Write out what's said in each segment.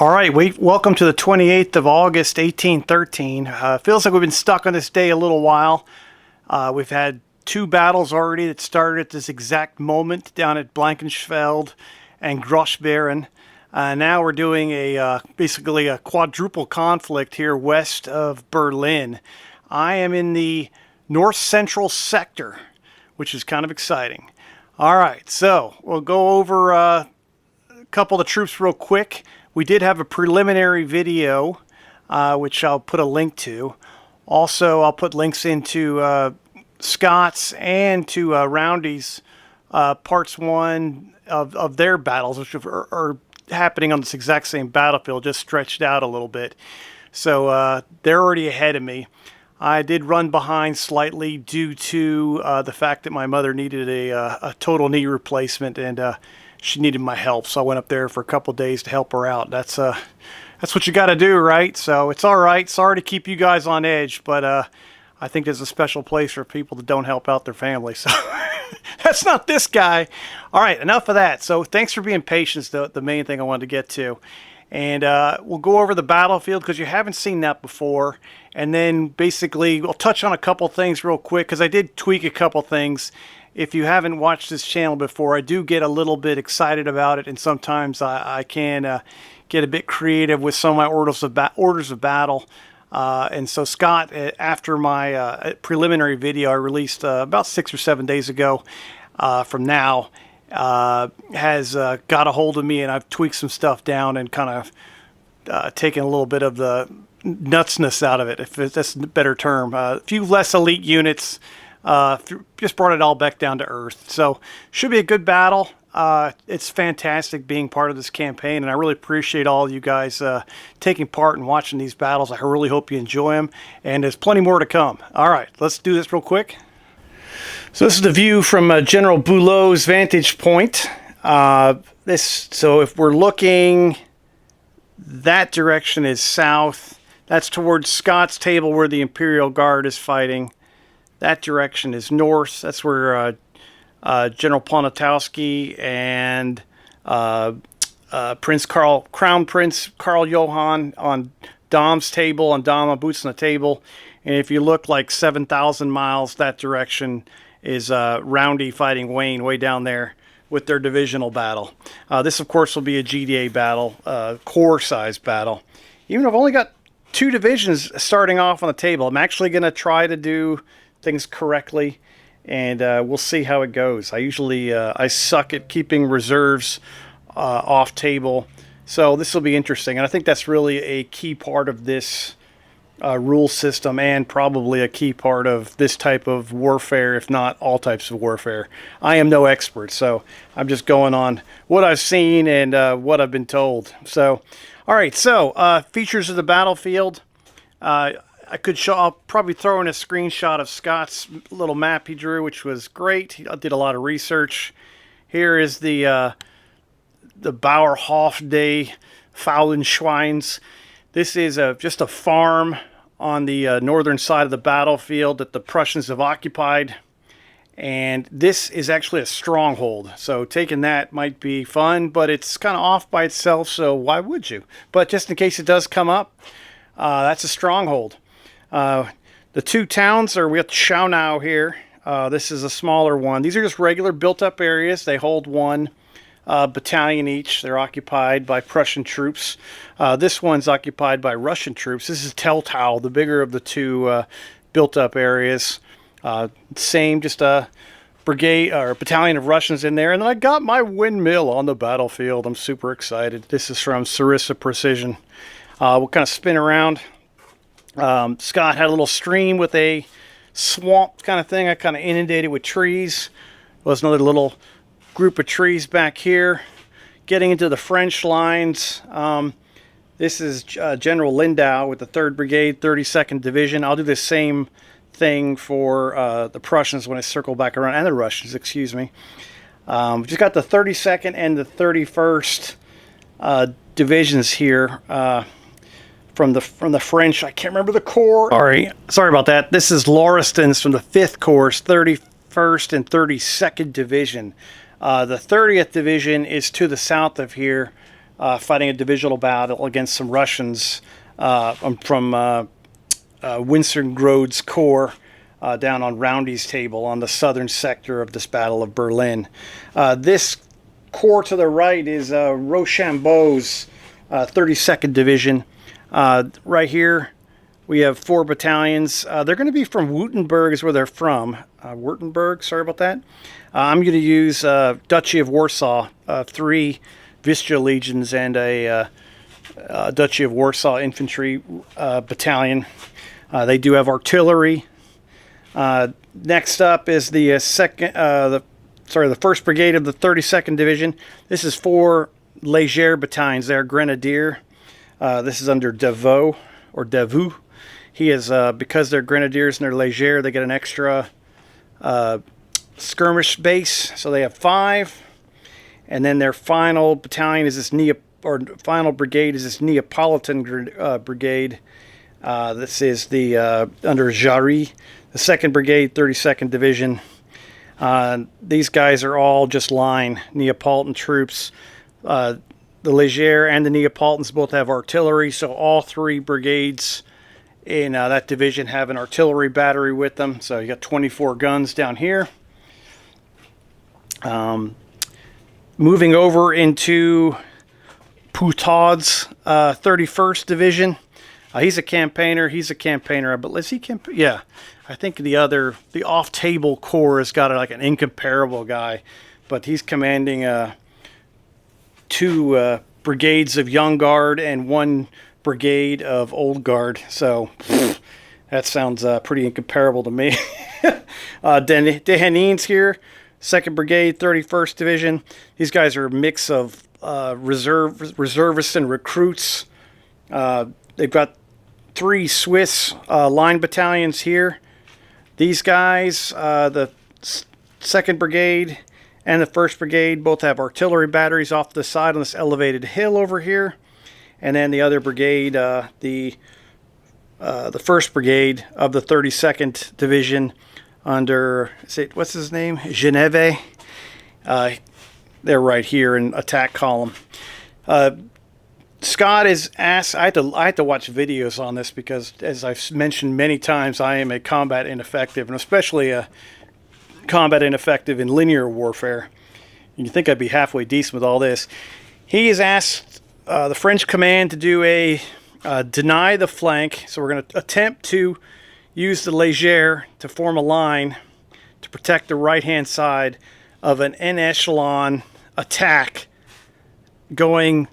All right, welcome to the 28th of August, 1813. Feels like we've been stuck on this day a little while. We've had two battles already that started at this exact moment down at Blankenfeld and Grossbeeren. Now we're doing basically a quadruple conflict here west of Berlin. I am in the north central sector, which is kind of exciting. All right, so we'll go over a couple of the troops real quick. We did have a preliminary video, which I'll put a link to. Also, I'll put links into Scott's and to Roundy's parts 1 of their battles, which are happening on this exact same battlefield, just stretched out a little bit. So they're already ahead of me. I did run behind slightly due to the fact that my mother needed a total knee replacement, and she needed my help, so I went up there for a couple days to help her out. That's what you got to do, right? So it's all right. Sorry to keep you guys on edge, but I think there's a special place for people that don't help out their family. So that's not this guy. All right, enough of that. So thanks for being patient. The main thing I wanted to get to. And we'll go over the battlefield because you haven't seen that before. And then basically we'll touch on a couple things real quick because I did tweak a couple things. If you haven't watched this channel before, I do get a little bit excited about it, and sometimes I can get a bit creative with some of my orders of battle. And so Scott, after my preliminary video I released about 6 or 7 days ago from now, has got a hold of me, and I've tweaked some stuff down and kind of taken a little bit of the nutsness out of it, if that's a better term. A few less elite units. Just brought it all back down to earth. So should be a good battle. It's fantastic being part of this campaign, and I really appreciate all you guys taking part and watching these battles. I really hope you enjoy them, and there's plenty more to come. All right, let's do this real quick. So this is the view from General Bulow's vantage point. So if we're looking, that direction is south. That's towards Scott's table where the Imperial Guard is fighting. That direction is north. That's where General Poniatowski and Crown Prince Karl Johan on Dom's table, and Dom on boots on the table. And if you look like 7,000 miles that direction is Roundy fighting Wayne way down there with their divisional battle. This, of course, will be a GDA battle, Corps-sized battle. Even though I've only got 2 divisions starting off on the table, I'm actually going to try to do things correctly, and we'll see how it goes. I usually I suck at keeping reserves off table, so this will be interesting, and I think that's really a key part of this rule system, and probably a key part of this type of warfare, if not all types of warfare. I am no expert, so I'm just going on what I've seen and what I've been told. So all right, so features of the battlefield. I'll probably throw in a screenshot of Scott's little map he drew, which was great. He did a lot of research. Here is the Bauerhof des Faulenschweins. This is just a farm on the northern side of the battlefield that the Prussians have occupied. And this is actually a stronghold. So taking that might be fun, but it's kind of off by itself, so why would you? But just in case it does come up, that's a stronghold. The 2 towns we got Schönau here. This is a smaller one. These are just regular built-up areas. They hold 1 battalion each. They're occupied by Prussian troops. This one's occupied by Russian troops. This is Teltow, the bigger of the 2 built-up areas. Same, just a brigade or battalion of Russians in there. And then I got my windmill on the battlefield. I'm super excited. This is from Sarissa Precision. We'll kind of spin around. Scott had a little stream with a swamp kind of thing. I kind of inundated with trees. Was another little group of trees back here. Getting into the French lines. This is General Lindau with the 3rd Brigade, 32nd Division. I'll do the same thing for the Prussians when I circle back around, and the Russians, excuse me. Just got the 32nd and the 31st divisions here. From the French, I can't remember the corps. Sorry about that. This is Lauriston's from the 5th Corps, 31st and 32nd Division. The 30th Division is to the south of here. fighting a divisional battle against some Russians from Winzinrgrode's Corps down on Roundy's Table on the southern sector of this Battle of Berlin. This corps to the right is Rochambeau's 32nd Division. Right here we have 4 battalions. They're going to be from Württemberg is where they're from. Württemberg, sorry about that. I'm going to use Duchy of Warsaw, 3 Vistula Legions and a Duchy of Warsaw Infantry battalion. They do have artillery. Next up is the the 1st Brigade of the 32nd Division. This is 4 Léger battalions. They're Grenadier. This is under Devoux or Devoux. He is because they're Grenadiers and they're Léger, they get an extra skirmish base. So they have 5, and then their final battalion is this final brigade is this Neapolitan brigade. This is the under Jarry, the 2nd Brigade, 32nd Division. These guys are all just line Neapolitan troops. The Léger and the Neapolitans both have artillery, so all 3 brigades in that division have an artillery battery with them. So you got 24 guns down here. Moving over into Poutad's 31st Division. He's a campaigner, but is he yeah, I think the off-table corps has got like an incomparable guy, but he's commanding 2 brigades of Young Guard and 1 brigade of Old Guard. So that sounds pretty incomparable to me. Dehanin's here, 2nd Brigade, 31st Division. These guys are a mix of reservists and recruits. They've got 3 Swiss line battalions here. These guys, the 2nd Brigade and the 1st Brigade, both have artillery batteries off to the side on this elevated hill over here. And then the other brigade, the 1st Brigade of the 32nd Division under, what's his name? Geneve. They're right here in attack column. Scott is asked, I had to watch videos on this because, as I've mentioned many times, I am a combat ineffective, and especially a combat ineffective in linear warfare. You'd think I'd be halfway decent with all this. He has asked the French command to do a deny the flank, so we're going to attempt to use the Léger to form a line to protect the right-hand side of an en echelon attack going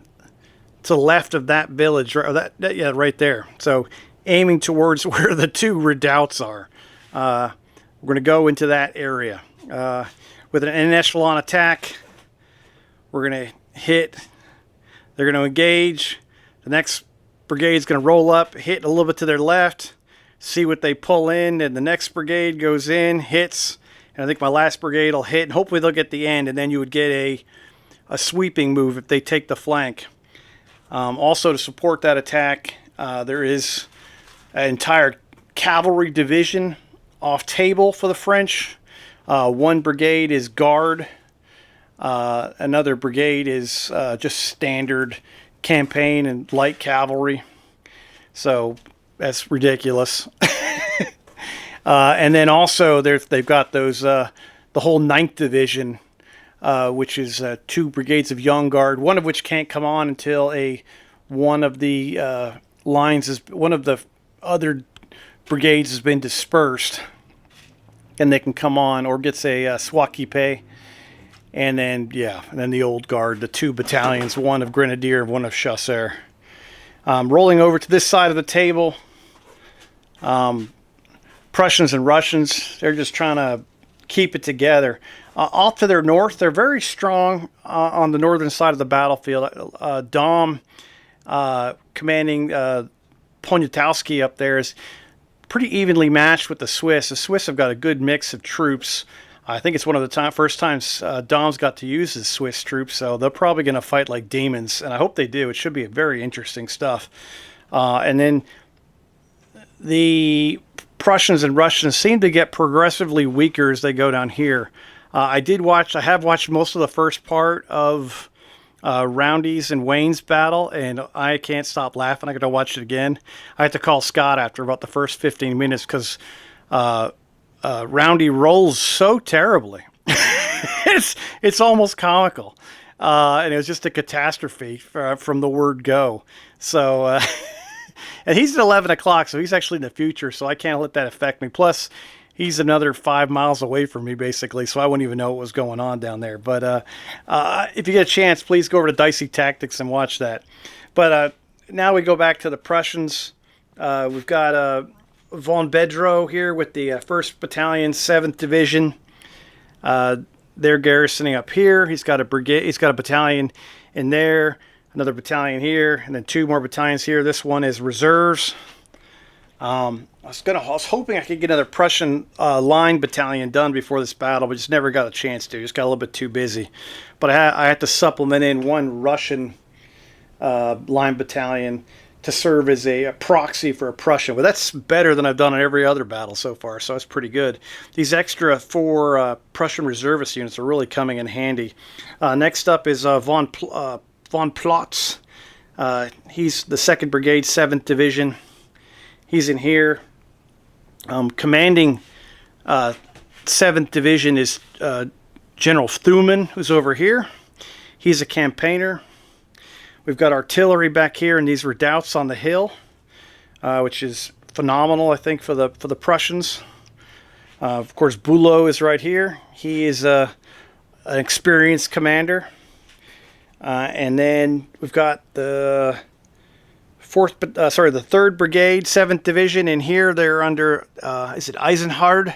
to the left of that village, or yeah, right there. So aiming towards where the 2 redoubts are. We're going to go into that area. With an en echelon attack, we're going to hit. They're going to engage. The next brigade's going to roll up, hit a little bit to their left, see what they pull in, and the next brigade goes in, hits, and I think my last brigade will hit, and hopefully they'll get the end, and then you would get a sweeping move if they take the flank. Also, to support that attack, there is an entire cavalry division off table for the French. 1 brigade is guard. Another brigade is just standard campaign and light cavalry. So that's ridiculous. And then also they've got those the whole 9th Division, which is 2 brigades of Young Guard, one of which can't come on until one of the other brigades has been dispersed, and they can come on, or gets a Swakipe. And then the Old Guard, the 2 battalions, 1 of Grenadier and 1 of Chasseurs. Rolling over to this side of the table, Prussians and Russians, they're just trying to keep it together. Off to their north, they're very strong on the northern side of the battlefield. Dom, commanding Poniatowski up there, is pretty evenly matched with the Swiss. The Swiss have got a good mix of troops. I think it's one of the first times Dom's got to use his Swiss troops, so they're probably going to fight like demons, and I hope they do. It should be very interesting stuff. And then the Prussians and Russians seem to get progressively weaker as they go down here. I have watched most of the first part of Roundy's and Wayne's battle, and I can't stop laughing. I got to watch it again. I had to call Scott after about the first 15 minutes because Roundy rolls so terribly. it's almost comical, and it was just a catastrophe from the word go. So, and he's at 11 o'clock, so he's actually in the future, so I can't let that affect me. Plus, he's another 5 miles away from me, basically, so I wouldn't even know what was going on down there. But if you get a chance, please go over to Dicey Tactics and watch that. But now we go back to the Prussians. We've got von Bedrow here with the 1st Battalion, 7th Division. They're garrisoning up here. He's got a brigade. He's got a battalion in there, another battalion here, and then 2 more battalions here. This one is reserves. I was hoping I could get another Prussian line battalion done before this battle, but just never got a chance to. Just got a little bit too busy. But I had to supplement in 1 Russian line battalion to serve as a proxy for a Prussian. Well, that's better than I've done in every other battle so far, so that's pretty good. These extra 4 Prussian reservist units are really coming in handy. Next up is von Plotz. He's the 2nd Brigade, 7th Division. He's in here. Commanding 7th Division is General Thuman, who's over here. He's a campaigner. We've got artillery back here in these redoubts on the hill, which is phenomenal, I think, for the Prussians. Of course, Bulow is right here. He is an experienced commander. And then we've got the 3rd Brigade, 7th Division. In here, they're under, is it Eisenhard?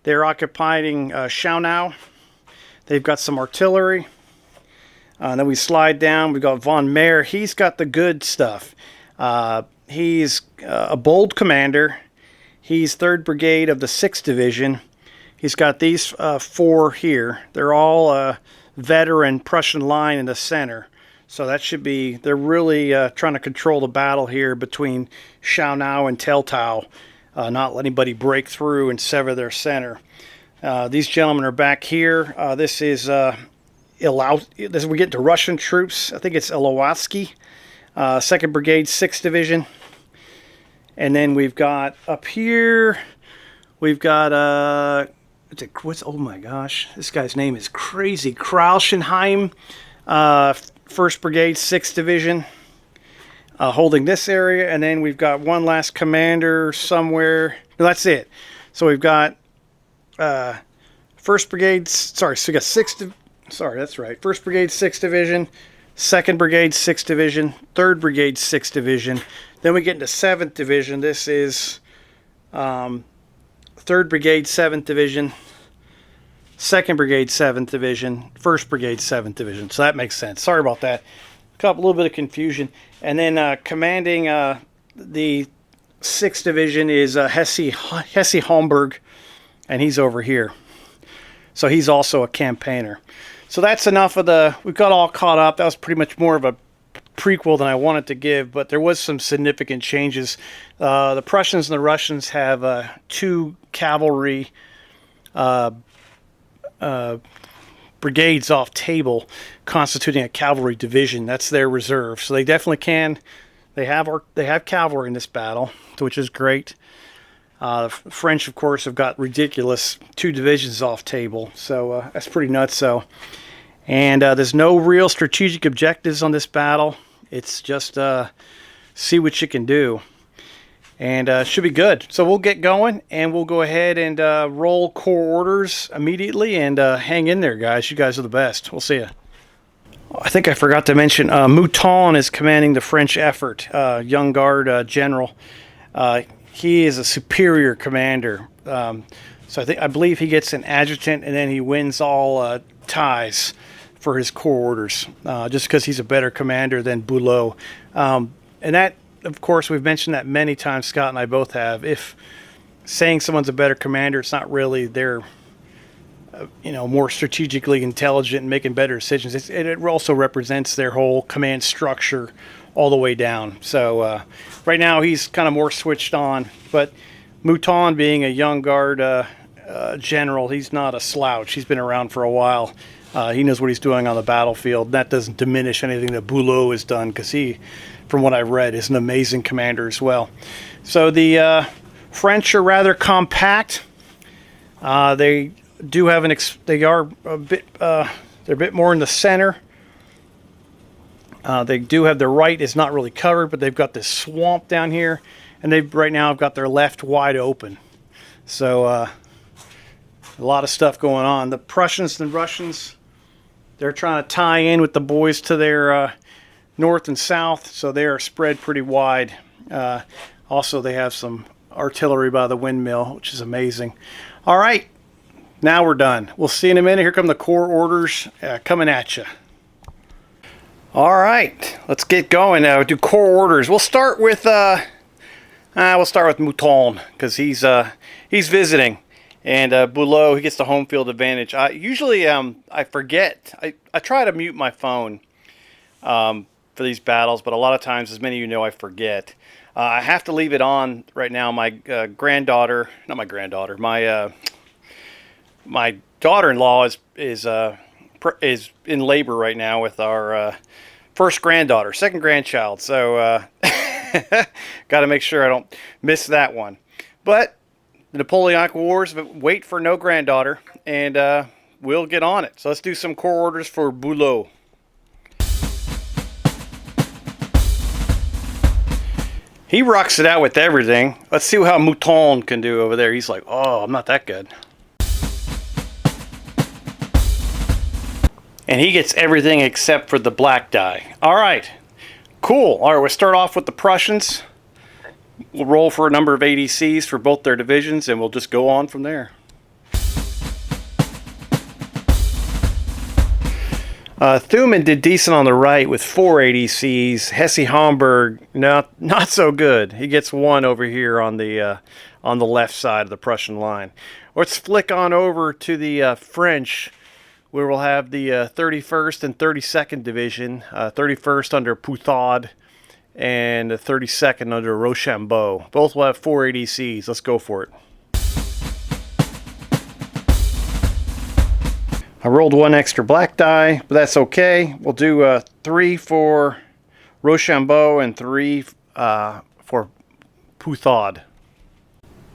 They're occupying Schönau. They've got some artillery. Then we slide down. We've got von Mehr. He's got the good stuff. He's a bold commander. He's 3rd Brigade of the 6th Division. He's got these 4 here. They're all veteran Prussian line in the center. So that should be, they're really trying to control the battle here between Schönau and Teltow, not let anybody break through and sever their center. These gentlemen are back here. This is we get to Russian troops. I think it's Ilowatsky, 2nd Brigade, 6th Division. And then we've got up here, we've got, oh my gosh, this guy's name is crazy. Kralschenheim, 1st Brigade, 6th Division, holding this area. And then we've got one last commander somewhere. No, that's it. So we've got 1st Brigade, so we got 6th, that's right. 1st Brigade, 6th Division, 2nd Brigade, 6th Division, 3rd Brigade, 6th Division. Then we get into 7th Division. This is 3rd Brigade, 7th Division, 2nd Brigade, 7th Division, 1st Brigade, 7th Division. So that makes sense. Sorry about that. A little bit of confusion. And then commanding the 6th Division is Hesse Homburg, and he's over here. So he's also a campaigner. So that's enough of we've got all caught up. That was pretty much more of a prequel than I wanted to give, but there was some significant changes. The Prussians and the Russians have 2 cavalry brigades off table constituting a cavalry division. That's their reserve. So they definitely can. They have cavalry in this battle, which is great. The French, of course, have got ridiculous 2 divisions off table, so that's pretty nuts. So, and there's no real strategic objectives on this battle. It's just see what you can do, and it should be good. So we'll get going, and we'll go ahead and roll corps orders immediately, and hang in there, guys. You guys are the best. We'll see you. I think I forgot to mention Mouton is commanding the French effort, young guard general. He is a superior commander, so I believe he gets an adjutant, and then he wins all ties for his corps orders, just because he's a better commander than Bulow. And that, of course, we've mentioned that many times. Scott and I both have. If saying someone's a better commander, it's not really they're more strategically intelligent and making better decisions. It also represents their whole command structure all the way down. So right now he's kind of more switched on, but Mouton, being a young guard general, he's not a slouch. He's been around for a while. He knows what he's doing on the battlefield. That doesn't diminish anything that Bulow has done, because he, from what I've read, is an amazing commander as well. So the French are rather compact. They do have they are a bit they're a bit more in the center. They do have their right is not really covered, but they've got this swamp down here, and they right now have got their left wide open. So a lot of stuff going on. The Prussians and Russians, they're trying to tie in with the boys to their north and south, so they are spread pretty wide. Also, they have some artillery by the windmill, which is amazing. All right, now we're done. We'll see in a minute. Here come the Corps orders coming at you. All right, let's get going now. We'll do Corps orders. We'll start with Mouton, because he's visiting, and Bulow, he gets the home field advantage. Usually I forget. I try to mute my phone for these battles, but a lot of times, as many of you know, I forget. I have to leave it on right now. My granddaughter, not my granddaughter, my daughter-in-law is in labor right now with our first granddaughter, second grandchild. So got to make sure I don't miss that one. But the Napoleonic Wars, wait for no granddaughter, and we'll get on it. So let's do some Corps orders for Bulow. He rocks it out with everything. Let's see how Mouton can do over there. He's like, oh, I'm not that good. And he gets everything except for the black die. All right, cool. All right, we'll start off with the Prussians. We'll roll for a number of ADCs for both their divisions, and we'll just go on from there. Thuman did decent on the right with 4 ADCs. Hesse-Homburg, not so good. He gets 1 over here on the left side of the Prussian line. Let's flick on over to the French, where we'll have the 31st and 32nd Division. 31st under Pouthard, and the 32nd under Rochambeau. Both will have 4 ADCs. Let's go for it. I rolled 1 extra black die, but that's okay. We'll do 3 for Rochambeau and 3 for Pouthard.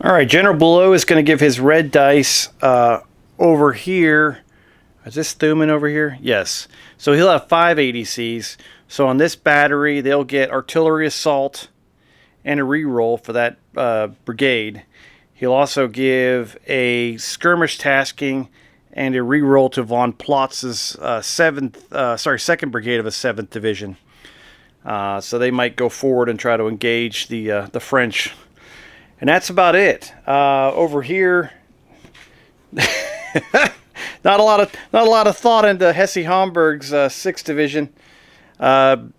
All right, General Bulow is going to give his red dice over here. Is this Thuman over here? Yes. So he'll have 5 ADCs. So on this battery, they'll get artillery assault and a reroll for that brigade. He'll also give a skirmish tasking and a reroll to von Plotz's 2nd Brigade of a 7th Division. So they might go forward and try to engage the French. And that's about it. Over here, not a lot of thought into Hesse-Homburg's 6th Division. Von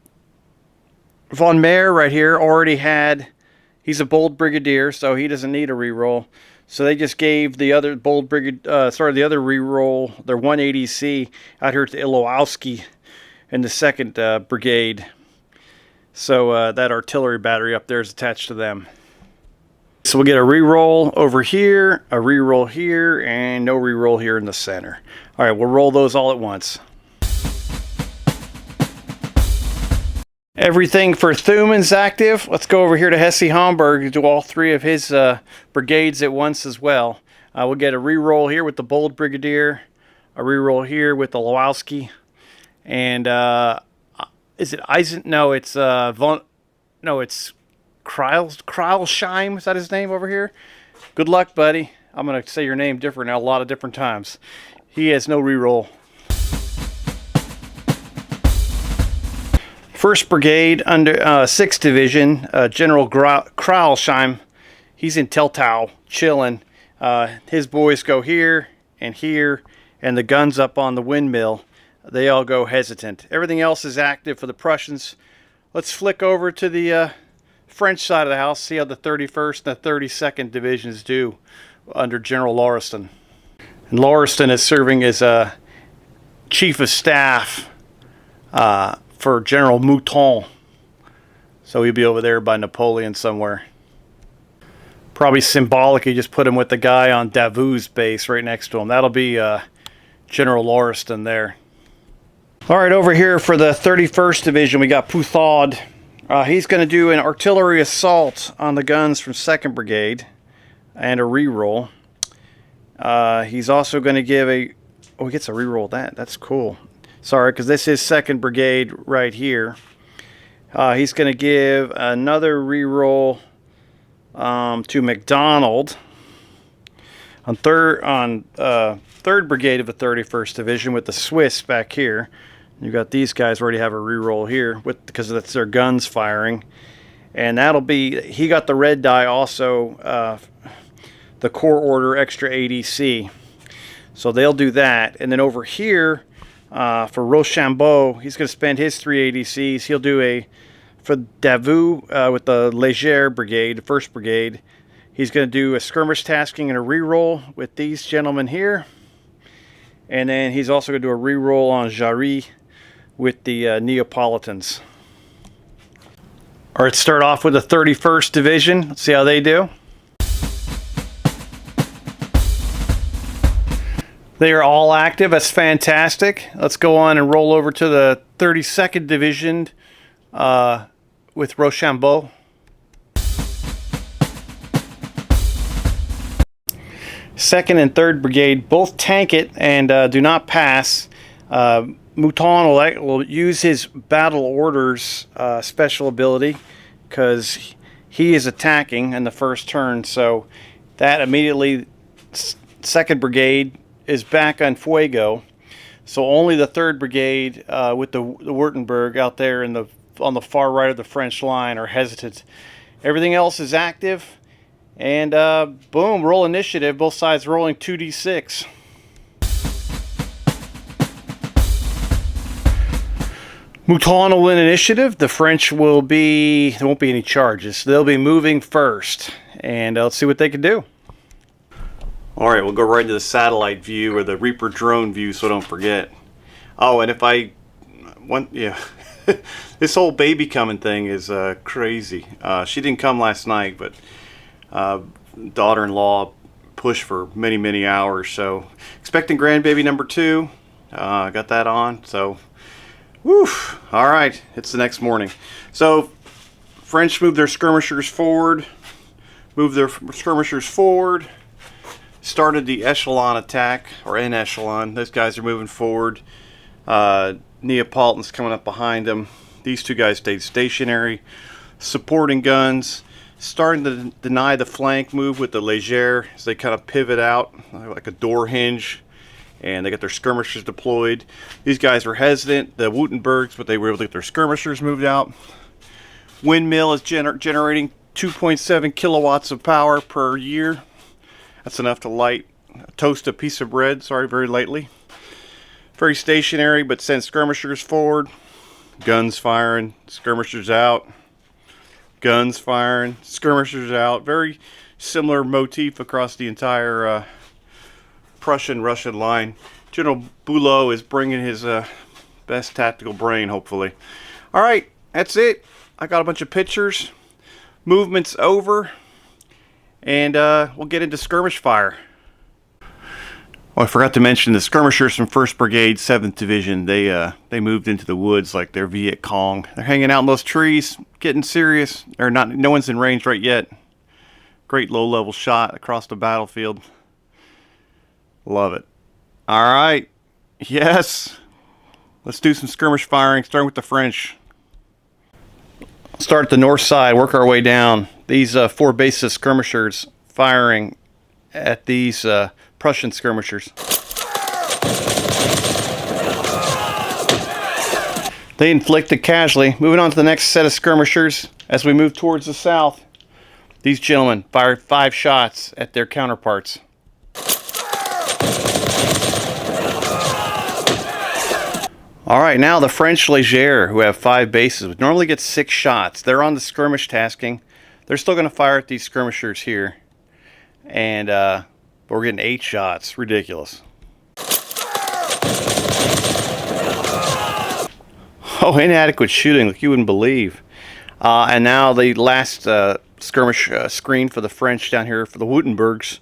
Meer right here already had. He's a bold brigadier, so he doesn't need a reroll. So they just gave the other bold brigade, the other reroll, their 1 ADC out here to Ilowowski in the 2nd Brigade. So that artillery battery up there is attached to them. So we'll get a reroll over here, a reroll here, and no reroll here in the center. All right, we'll roll those all at once. Everything for Thuman's active. Let's go over here to Hesse-Homburg and do all 3 of his brigades at once as well. We'll get a reroll here with the bold brigadier, a reroll here with the Lowowski, and is it Eisen? No, it's it's Kreilsheim. Is that his name over here? Good luck, buddy. I'm gonna say your name different a lot of different times. He has no reroll. 1st Brigade under 6th Division, General Kreilsheim. He's in Teltow, chilling. His boys go here, and the guns up on the windmill. They all go hesitant. Everything else is active for the Prussians. Let's flick over to the French side of the house, see how the 31st and the 32nd Divisions do under General Lauriston. And Lauriston is serving as Chief of Staff for General Mouton. So he'll be over there by Napoleon somewhere. Probably symbolic, he just put him with the guy on Davout's base right next to him. That'll be General Lauriston there. All right, over here for the 31st Division, we got Pouthard. He's going to do an artillery assault on the guns from 2nd Brigade and a reroll. He's also going to give a... Oh, he gets a reroll. That's cool. Sorry, because this is 2nd Brigade right here. He's going to give another reroll to MacDonald on 3rd Brigade of the 31st Division with the Swiss back here. You got these guys already have a reroll here because that's their guns firing, and that'll be, he got the red die also, the Corps Order extra ADC, so they'll do that. And then over here for Rochambeau, he's going to spend his 3 ADCs. He'll do a for Davout with the Léger Brigade, 1st Brigade. He's going to do a skirmish tasking and a reroll with these gentlemen here, and then he's also going to do a reroll on Jarry with the Neapolitans. All right, start off with the 31st Division. Let's see how they do. They are all active. That's fantastic. Let's go on and roll over to the 32nd Division with Rochambeau. Second and 3rd Brigade both tank it and do not pass. Mouton will use his battle orders special ability because he is attacking in the first turn, so that immediately 2nd Brigade is back on fuego. So only the 3rd Brigade with the Württemberg out there on the far right of the French line are hesitant. Everything else is active, and boom, roll initiative. Both sides rolling 2d6. Mouton will win initiative. The French will be, there won't be any charges. They'll be moving first, and let's see what they can do. All right, we'll go right into the satellite view or the Reaper drone view, so don't forget. Oh, and if I want, yeah, this whole baby coming thing is crazy. She didn't come last night, but daughter-in-law pushed for many, many hours. So expecting grandbaby number 2. Got that on, so. Woo! All right, it's the next morning. So, French move their skirmishers forward. Started the echelon attack, or en echelon. Those guys are moving forward. Neapolitans coming up behind them. These 2 guys stayed stationary, supporting guns. Starting to deny the flank move with the Léger as they kind of pivot out like a door hinge. And they got their skirmishers deployed. These guys were hesitant, the Württembergs, but they were able to get their skirmishers moved out. Windmill is generating 2.7 kilowatts of power per year. That's enough to toast a piece of bread, very lightly. Very stationary, but sends skirmishers forward. Guns firing, skirmishers out. Guns firing, skirmishers out. Very similar motif across the entire Prussian-Russian line. General Bulow is bringing his best tactical brain, hopefully. All right, that's it. I got a bunch of pictures. Movement's over, and we'll get into skirmish fire. Oh, I forgot to mention the skirmishers from 1st Brigade, 7th Division. They moved into the woods like they're Viet Cong. They're hanging out in those trees, getting serious. Or not. No one's in range right yet. Great low-level shot across the battlefield. Love it. All right. Yes. Let's do some skirmish firing, starting with the French. Start at the north side, work our way down. These 4 bases skirmishers firing at these Prussian skirmishers. They inflict a casualty. Moving on to the next set of skirmishers as we move towards the south. These gentlemen fired 5 shots at their counterparts. All right, now the French Léger, who have 5 bases, would normally get 6 shots. They're on the skirmish tasking. They're still going to fire at these skirmishers here. And we're getting 8 shots. Ridiculous. Oh, inadequate shooting like you wouldn't believe. And now the last skirmish screen for the French down here for the Württembergs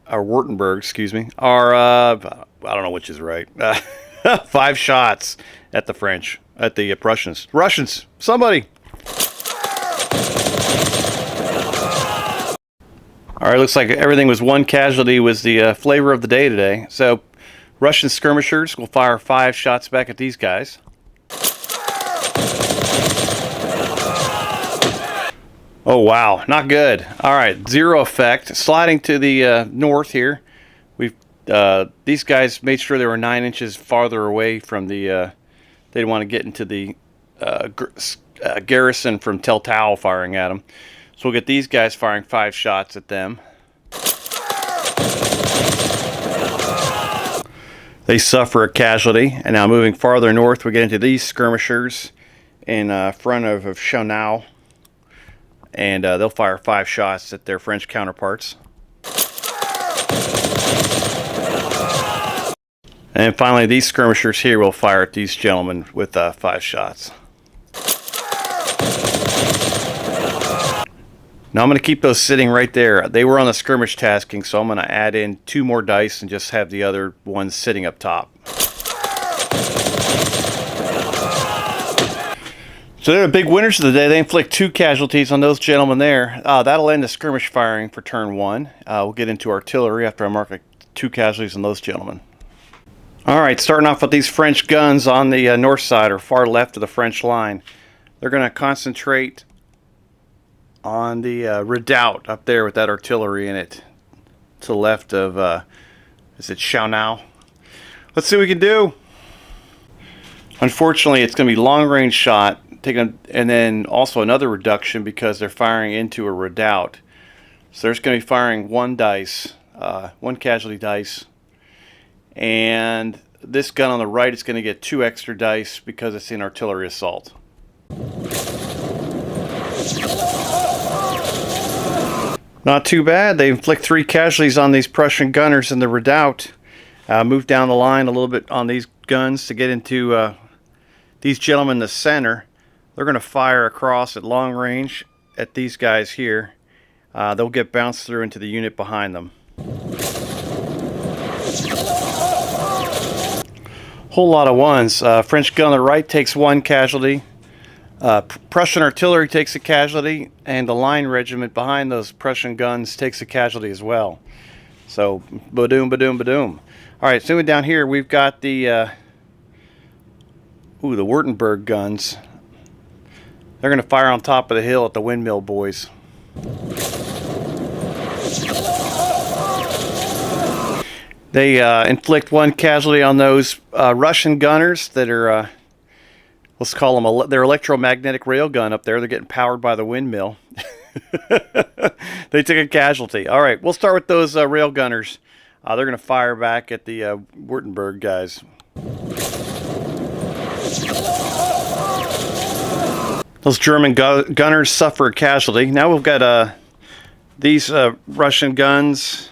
or Württemberg, excuse me, are, I don't know which is right, 5 shots at the French, at the Prussians. Russians, somebody! All right, looks like everything was 1 casualty was the flavor of the day today. So Russian skirmishers will fire 5 shots back at these guys. Oh, wow, not good. All right, 0 effect. Sliding to the north here. We've these guys made sure they were 9 inches farther away from the, they didn't want to get into the garrison from Tel Tau firing at them. So we'll get these guys firing 5 shots at them. They suffer a casualty. And now moving farther north, we get into these skirmishers in front of Schönau. And they'll fire 5 shots at their French counterparts. And finally, these skirmishers here will fire at these gentlemen with 5 shots. Now I'm going to keep those sitting right there. They were on the skirmish tasking, so I'm going to add in 2 more dice and just have the other ones sitting up top. So they're the big winners of the day. They inflict 2 casualties on those gentlemen there. That'll end the skirmish firing for turn 1. We'll get into artillery after I mark 2 casualties on those gentlemen. Alright, starting off with these French guns on the north side or far left of the French line. They're going to concentrate on the redoubt up there with that artillery in it to the left of, is it Schönau? Let's see what we can do. Unfortunately, it's going to be long range shot, and then also another reduction because they're firing into a redoubt. So they're just going to be firing 1 dice, 1 casualty dice. And this gun on the right is going to get 2 extra dice because it's in artillery assault. Not too bad. They inflict 3 casualties on these Prussian gunners in the redoubt. Move down the line a little bit on these guns to get into these gentlemen in the center. They're going to fire across at long range at these guys here. They'll get bounced through into the unit behind them. Whole lot of 1s. French gun on the right takes 1 casualty. Prussian artillery takes a casualty, and the line regiment behind those Prussian guns takes a casualty as well. So, ba-doom, ba-doom, ba-doom. Alright, zooming down here, we've got the the Württemberg guns. They're going to fire on top of the hill at the windmill boys. They inflict 1 casualty on those Russian gunners that are, let's call them, their electromagnetic railgun up there. They're getting powered by the windmill. They took a casualty. All right, we'll start with those rail gunners. They're going to fire back at the Württemberg guys. Those German gunners suffer a casualty. Now we've got these Russian guns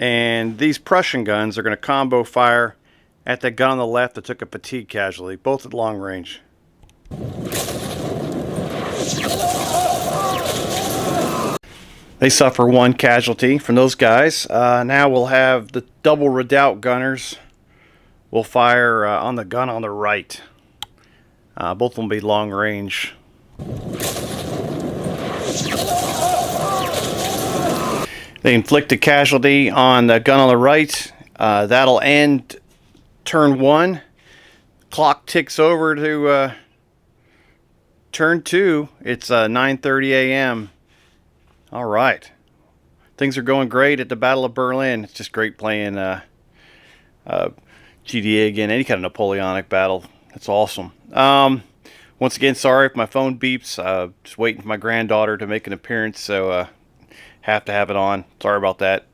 and these Prussian guns are going to combo fire at that gun on the left that took a fatigue casualty, both at long range. They suffer 1 casualty from those guys. Now we'll have the double redoubt gunners will fire on the gun on the right. Both of them will be long range. They inflict a casualty on the gun on the right. That'll end turn 1. Clock ticks over to turn 2. It's 9:30 a.m. All right. Things are going great at the Battle of Berlin. It's just great playing GDA again. Any kind of Napoleonic battle. That's awesome. Once again, sorry if my phone beeps. Just waiting for my granddaughter to make an appearance, so have to have it on. Sorry about that.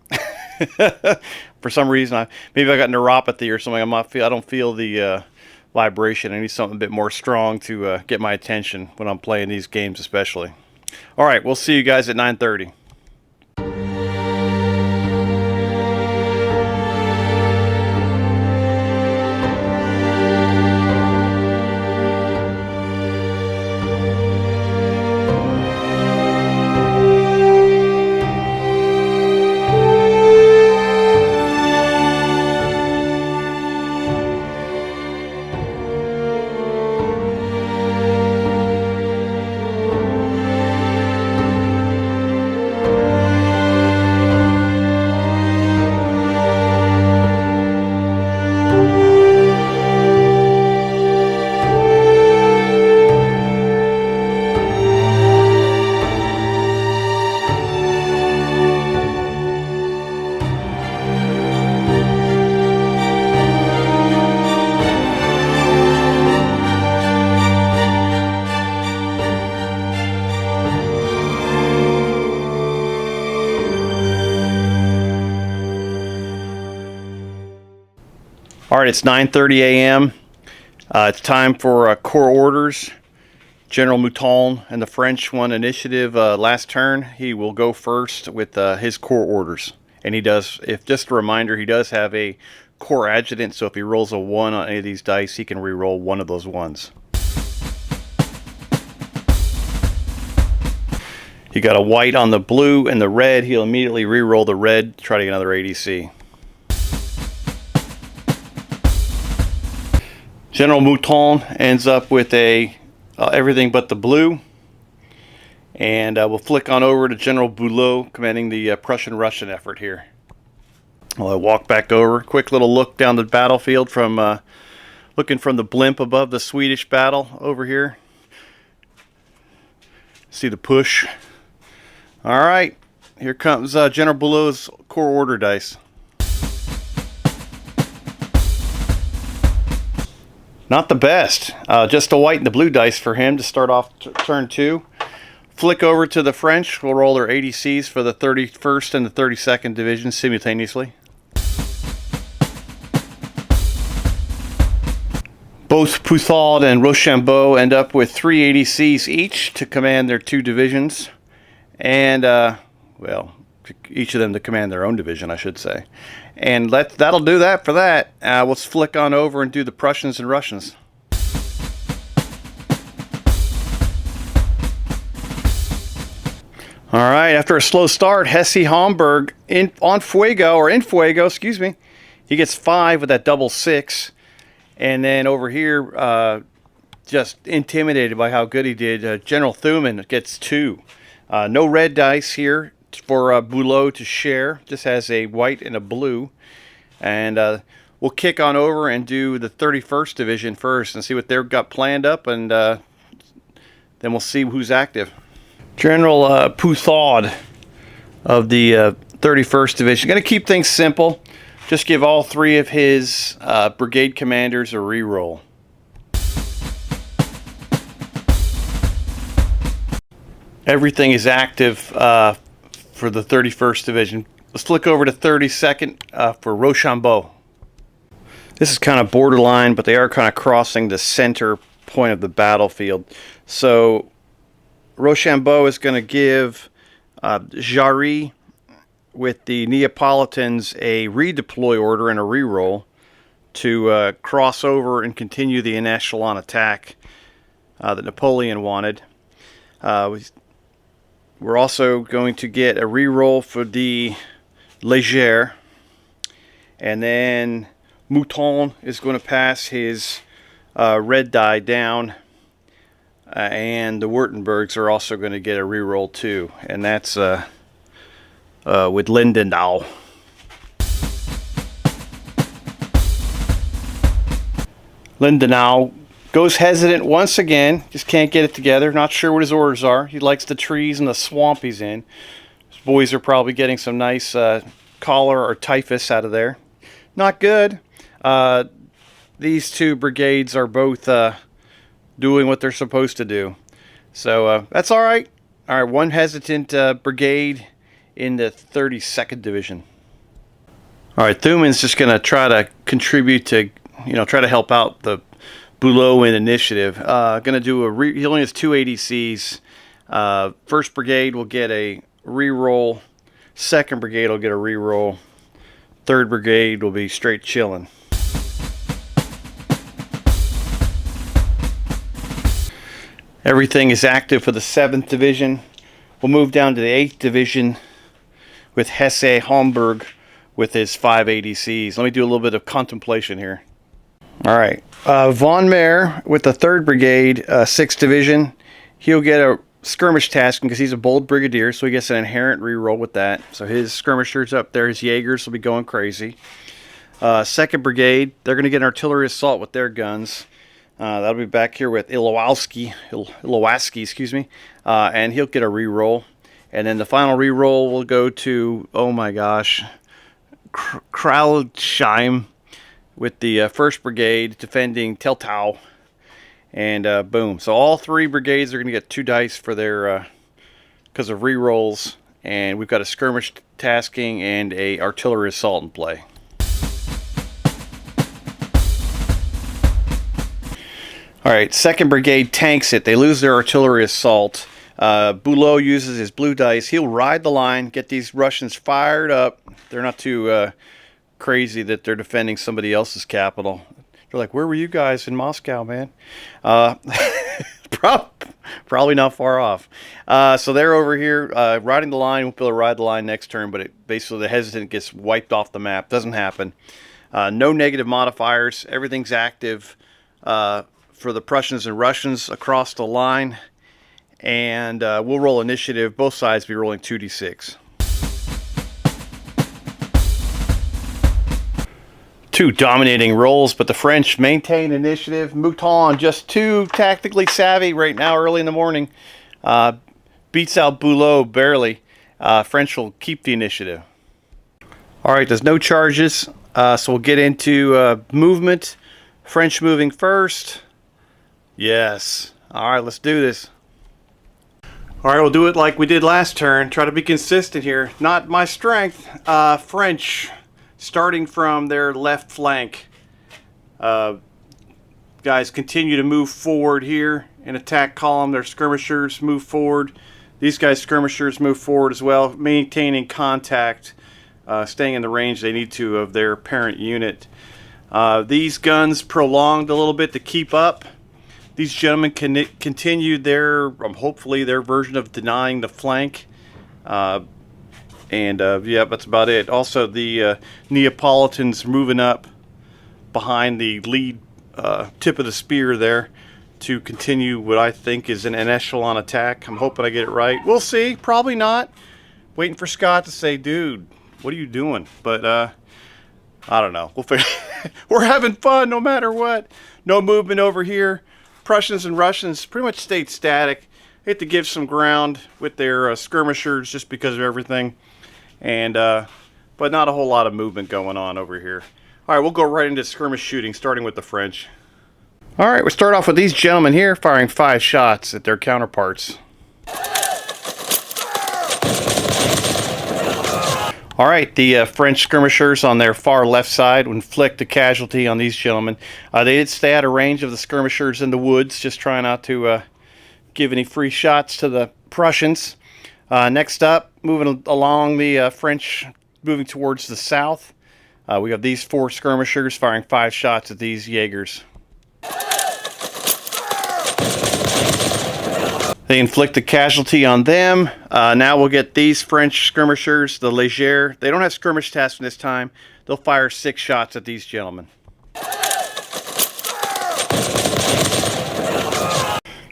For some reason, maybe I got neuropathy or something. I don't feel the vibration. I need something a bit more strong to get my attention when I'm playing these games, especially. All right, we'll see you guys at 9:30. Alright, it's 9:30 a.m. It's time for Corps orders. General Mouton and the French won initiative last turn. He will go first with his Corps orders. And he does, if just a reminder, he does have a Corps adjutant, so if he rolls a 1 on any of these dice, he can re-roll one of those ones. You got a white on the blue and the red. He'll immediately re-roll the red, try to get another ADC. General Mouton ends up with a everything but the blue. And we'll flick on over to General Bulow, commanding the Prussian-Russian effort here. I'll walk back over. Quick little look down the battlefield from looking from the blimp above the Swedish battle over here. See the push. All right, here comes General Bulow's Corps order dice. Not the best. Just a white and the blue dice for him to start off turn 2. Flick over to the French. We'll roll their ADCs for the 31st and the 32nd Division simultaneously. Both Pouthard and Rochambeau end up with 3 ADCs each to command their 2 divisions. And, well, each of them to command their own division, I should say. And that'll do that for that. Let's flick on over and do the Prussians and Russians. All right, after a slow start, Hesse-Homburg in Fuego, excuse me. He gets 5 with that double 6. And then over here, just intimidated by how good he did, General Thuman gets 2. No red dice here for Bulow to share. Just has a white and a blue. And we'll kick on over and do the 31st Division first and see what they've got planned up. And then we'll see who's active. General Pouthard of the 31st Division. Going to keep things simple. Just give all 3 of his brigade commanders a reroll. Everything is active for the 31st Division. Let's flick over to 32nd for Rochambeau. This is kind of borderline, but they are kind of crossing the center point of the battlefield. So Rochambeau is going to give Jarry with the Neapolitans a redeploy order and a reroll to cross over and continue the en echelon attack that Napoleon wanted. We're also going to get a reroll for the Léger. And then Mouton is going to pass his red die down. And the Württembergs are also going to get a reroll too. And that's with Lindenau. Lindenau goes hesitant once again. Just can't get it together. Not sure what his orders are. He likes the trees and the swamp he's in. His boys are probably getting some nice cholera or typhus out of there. Not good. These 2 brigades are both doing what they're supposed to do. So that's all right. All right, 1 hesitant brigade in the 32nd Division. All right, Thuman's just going to try to contribute to, try to help out the Bulow in initiative. Going to do he only has 2 ADCs. 1st Brigade will get a reroll. 2nd Brigade will get a reroll. 3rd Brigade will be straight chilling. Everything is active for the 7th Division. We'll move down to the 8th Division with Hesse-Homburg with his 5 ADCs. Let me do a little bit of contemplation here. All right. Von Mehr with the 3rd Brigade, 6th Division. He'll get a skirmish task because he's a bold brigadier, so he gets an inherent reroll with that. So his skirmishers up there, his Jaegers will be going crazy. 2nd Brigade, they're going to get an artillery assault with their guns. That'll be back here with Ilowaski, excuse me, and he'll get a reroll. And then the final reroll will go to, oh my gosh, Kralsheim with the 1st Brigade defending Teltow. And boom. So all 3 brigades are going to get 2 dice for their, because of rerolls. And we've got a skirmish tasking and a artillery assault in play. All right, 2nd Brigade tanks it. They lose their artillery assault. Bulow uses his blue dice. He'll ride the line, get these Russians fired up. They're not too crazy that they're defending somebody else's capital. They're like, where were you guys in Moscow, man? Probably not far off. So they're over here riding the line. Won't be able to ride the line next turn, but basically the hesitant gets wiped off the map. Doesn't happen. No negative modifiers. Everything's active for the Prussians and Russians across the line. And we'll roll initiative. Both sides will be rolling 2d6. 2 dominating rolls, but the French maintain initiative. Mouton, just too tactically savvy right now early in the morning. Beats out Bulow barely. French will keep the initiative. All right, there's no charges, so we'll get into movement. French moving first. Yes. All right, let's do this. All right, we'll do it like we did last turn. Try to be consistent here. Not my strength. French, starting from their left flank. Guys, continue to move forward here in attack column. Their skirmishers move forward. These guys' skirmishers move forward as well, maintaining contact, staying in the range they need to of their parent unit. These guns prolonged a little bit to keep up. These gentlemen continued their, hopefully, their version of denying the flank. Yeah, that's about it. Also, the Neapolitans moving up behind the lead tip of the spear there to continue what I think is an echelon attack. I'm hoping I get it right. We'll see. Probably not. Waiting for Scott to say, dude, what are you doing? But I don't know. We'll figure. We're having fun no matter what. No movement over here. Prussians and Russians pretty much stayed static. They had to give some ground with their skirmishers just because of everything. And but not a whole lot of movement going on over here. All right, we'll go right into skirmish shooting, starting with the French. All right, we'll start off with these gentlemen here firing 5 shots at their counterparts. All right, the French skirmishers on their far left side inflict a casualty on these gentlemen. They did stay out of range of the skirmishers in the woods, just trying not to give any free shots to the Prussians. Next up, moving along the French, moving towards the south, we have these 4 skirmishers firing 5 shots at these Jaegers. They inflict a casualty on them. Now we'll get these French skirmishers, the Légers. They don't have skirmish tasks this time. They'll fire 6 shots at these gentlemen.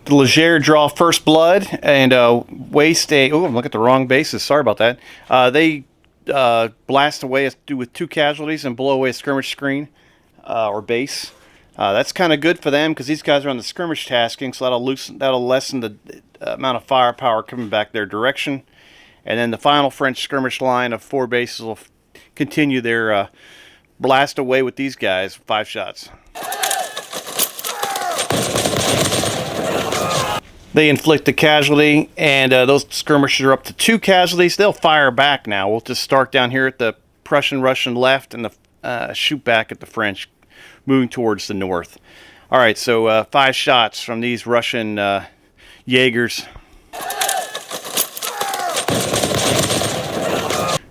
The Légers draw first blood and waste a... Oh, I'm looking at the wrong bases. Sorry about that. They blast away with 2 casualties and blow away a skirmish screen or base. That's kind of good for them because these guys are on the skirmish tasking, so that'll lessen the amount of firepower coming back their direction. And then the final French skirmish line of 4 bases will continue their blast away with these guys, 5 shots. They inflict a casualty, and those skirmishers are up to 2 casualties. They'll fire back now. We'll just start down here at the Prussian-Russian left and shoot back at the French, moving towards the north. All right, so 5 shots from these Russian Jaegers.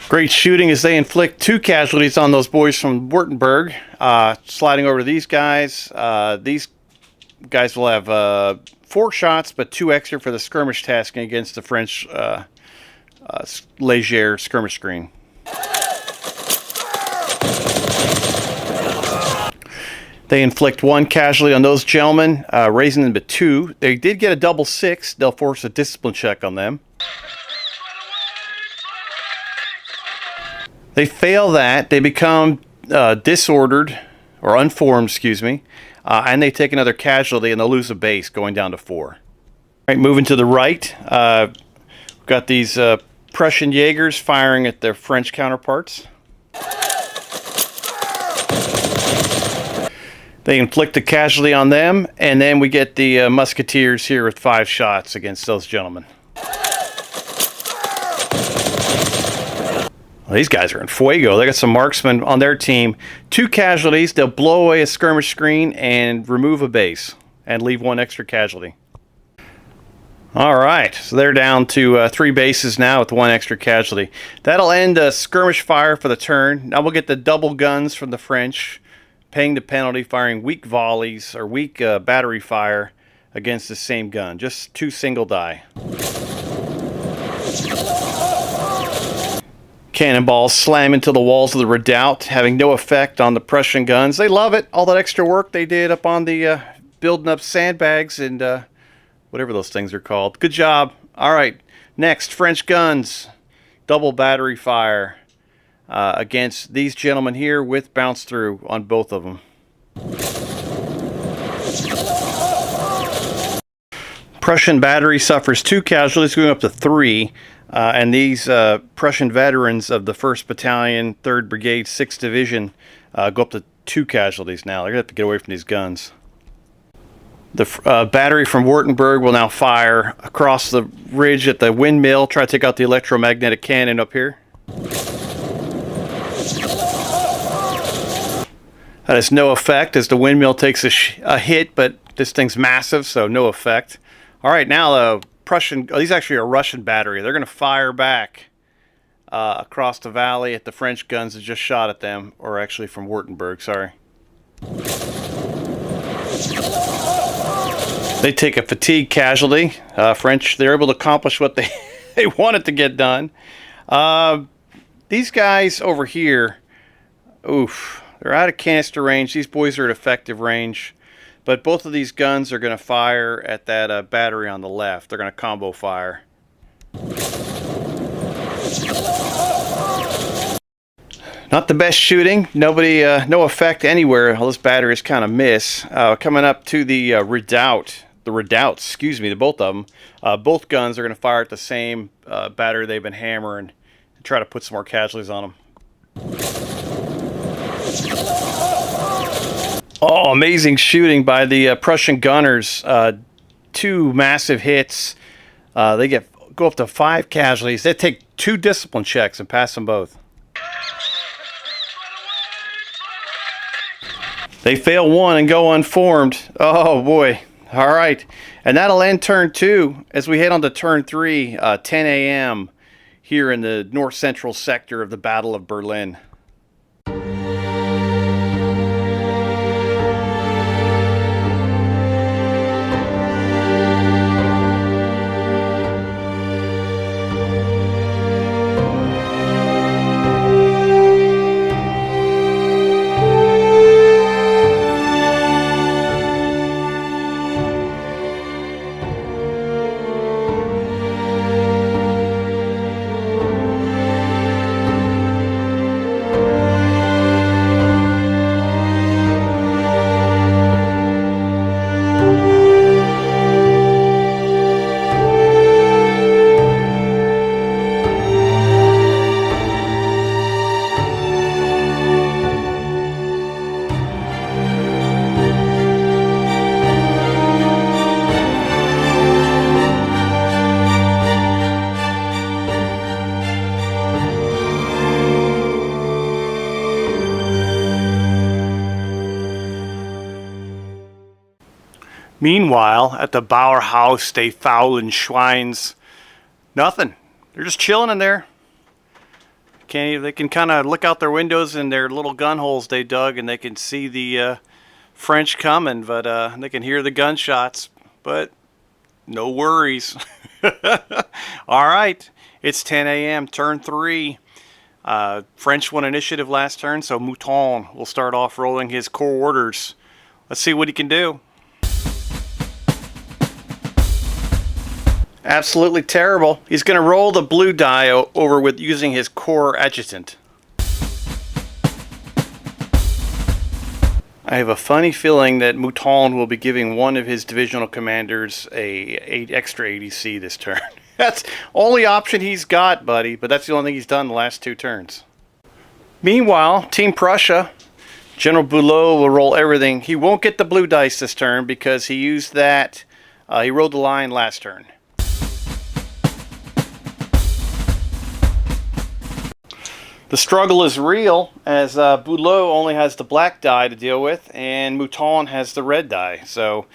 Great shooting as they inflict 2 casualties on those boys from Württemberg. Sliding over to these guys. These guys will have 4 shots, but 2 extra for the skirmish tasking against the French Léger skirmish screen. They inflict 1 casualty on those gentlemen, raising them to 2. They did get a double 6. They'll force a discipline check on them. They fail that. They become disordered, or unformed, excuse me, and they take another casualty, and they'll lose a base, going down to 4. All right, moving to the right, we've got these Prussian Jaegers firing at their French counterparts. They inflict a casualty on them, and then we get the musketeers here with 5 shots against those gentlemen. Well, these guys are in fuego. They got some marksmen on their team. 2 casualties. They'll blow away a skirmish screen and remove a base. and leave 1 extra casualty. Alright, so they're down to 3 bases now with 1 extra casualty. That'll end skirmish fire for the turn. Now we'll get the double guns from the French, paying the penalty, firing weak volleys or weak battery fire against the same gun. Just 2 single die. Cannonballs slam into the walls of the redoubt, having no effect on the Prussian guns. They love it. All that extra work they did up on the building up sandbags and whatever those things are called. Good job. All right, next, French guns. Double battery fire against these gentlemen here with bounce through on both of them. Prussian battery suffers 2 casualties, going up to 3. And these Prussian veterans of the 1st Battalion, 3rd Brigade, 6th Division go up to 2 casualties now. They're going to have to get away from these guns. The battery from Württemberg will now fire across the ridge at the windmill, try to take out the electromagnetic cannon up here. That has no effect as the windmill takes a hit, but this thing's massive, so no effect. All right, now the Prussian, these actually are Russian battery. They're going to fire back across the valley at the French guns that just shot at them, or actually from Württemberg, sorry. They take a fatigue casualty. French, they're able to accomplish what they wanted to get done. These guys over here, oof, they're out of canister range. These boys are at effective range. But both of these guns are going to fire at that battery on the left. They're going to combo fire. Not the best shooting. Nobody, no effect anywhere. All this batteries kind of miss. Coming up to the redoubt. The redoubts, excuse me, the both of them. Both guns are going to fire at the same battery they've been hammering and try to put some more casualties on them. Oh, amazing shooting by the Prussian gunners. 2 massive hits. They go up to 5 casualties. They take 2 discipline checks and pass them both. They fail 1 and go unformed. Oh, boy. All right. And that'll end turn 2 as we head on to turn 3, 10 a.m. here in the north-central sector of the Battle of Berlin. Meanwhile, at the Bauer house, they faulen Schweins. Nothing. They're just chilling in there. They can kind of look out their windows in their little gun holes they dug, and they can see the French coming, but they can hear the gunshots. But no worries. All right. It's 10 a.m. Turn 3. French won initiative last turn, so Mouton will start off rolling his corps orders. Let's see what he can do. Absolutely terrible. He's going to roll the blue die over with using his corps adjutant. I have a funny feeling that Mouton will be giving one of his divisional commanders a extra ADC this turn. That's only option he's got, buddy, but that's the only thing he's done the last 2 turns. Meanwhile, Team Prussia, General Bulow will roll everything. He won't get the blue dice this turn because he used that. He rolled the line last turn. The struggle is real, as Bulow only has the black die to deal with, and Mouton has the red die. So,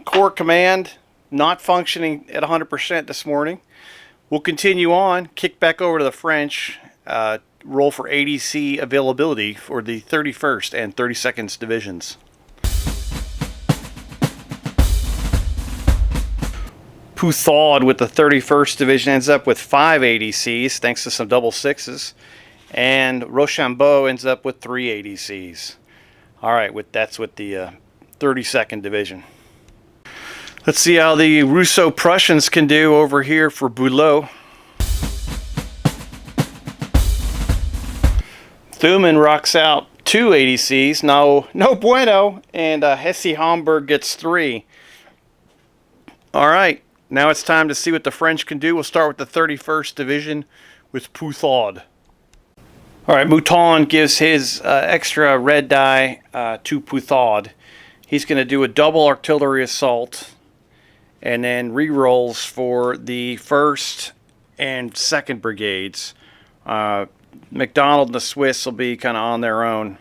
Corps Command not functioning at 100% this morning. We'll continue on, kick back over to the French, roll for ADC availability for the 31st and 32nd Divisions. Pouthard with the 31st Division ends up with 5 ADCs, thanks to some double sixes. And Rochambeau ends up with 3 ADCs. Alright, that's with the 32nd Division. Let's see how the Russo-Prussians can do over here for Bulow. Thuman rocks out 2 ADCs, no bueno, and Hesse-Homburg gets 3. Alright, now it's time to see what the French can do. We'll start with the 31st Division with Pouthard. Alright, Mouton gives his extra red die to Pouthard. He's going to do a double artillery assault and then re-rolls for the 1st and 2nd Brigades. MacDonald and the Swiss will be kind of on their own.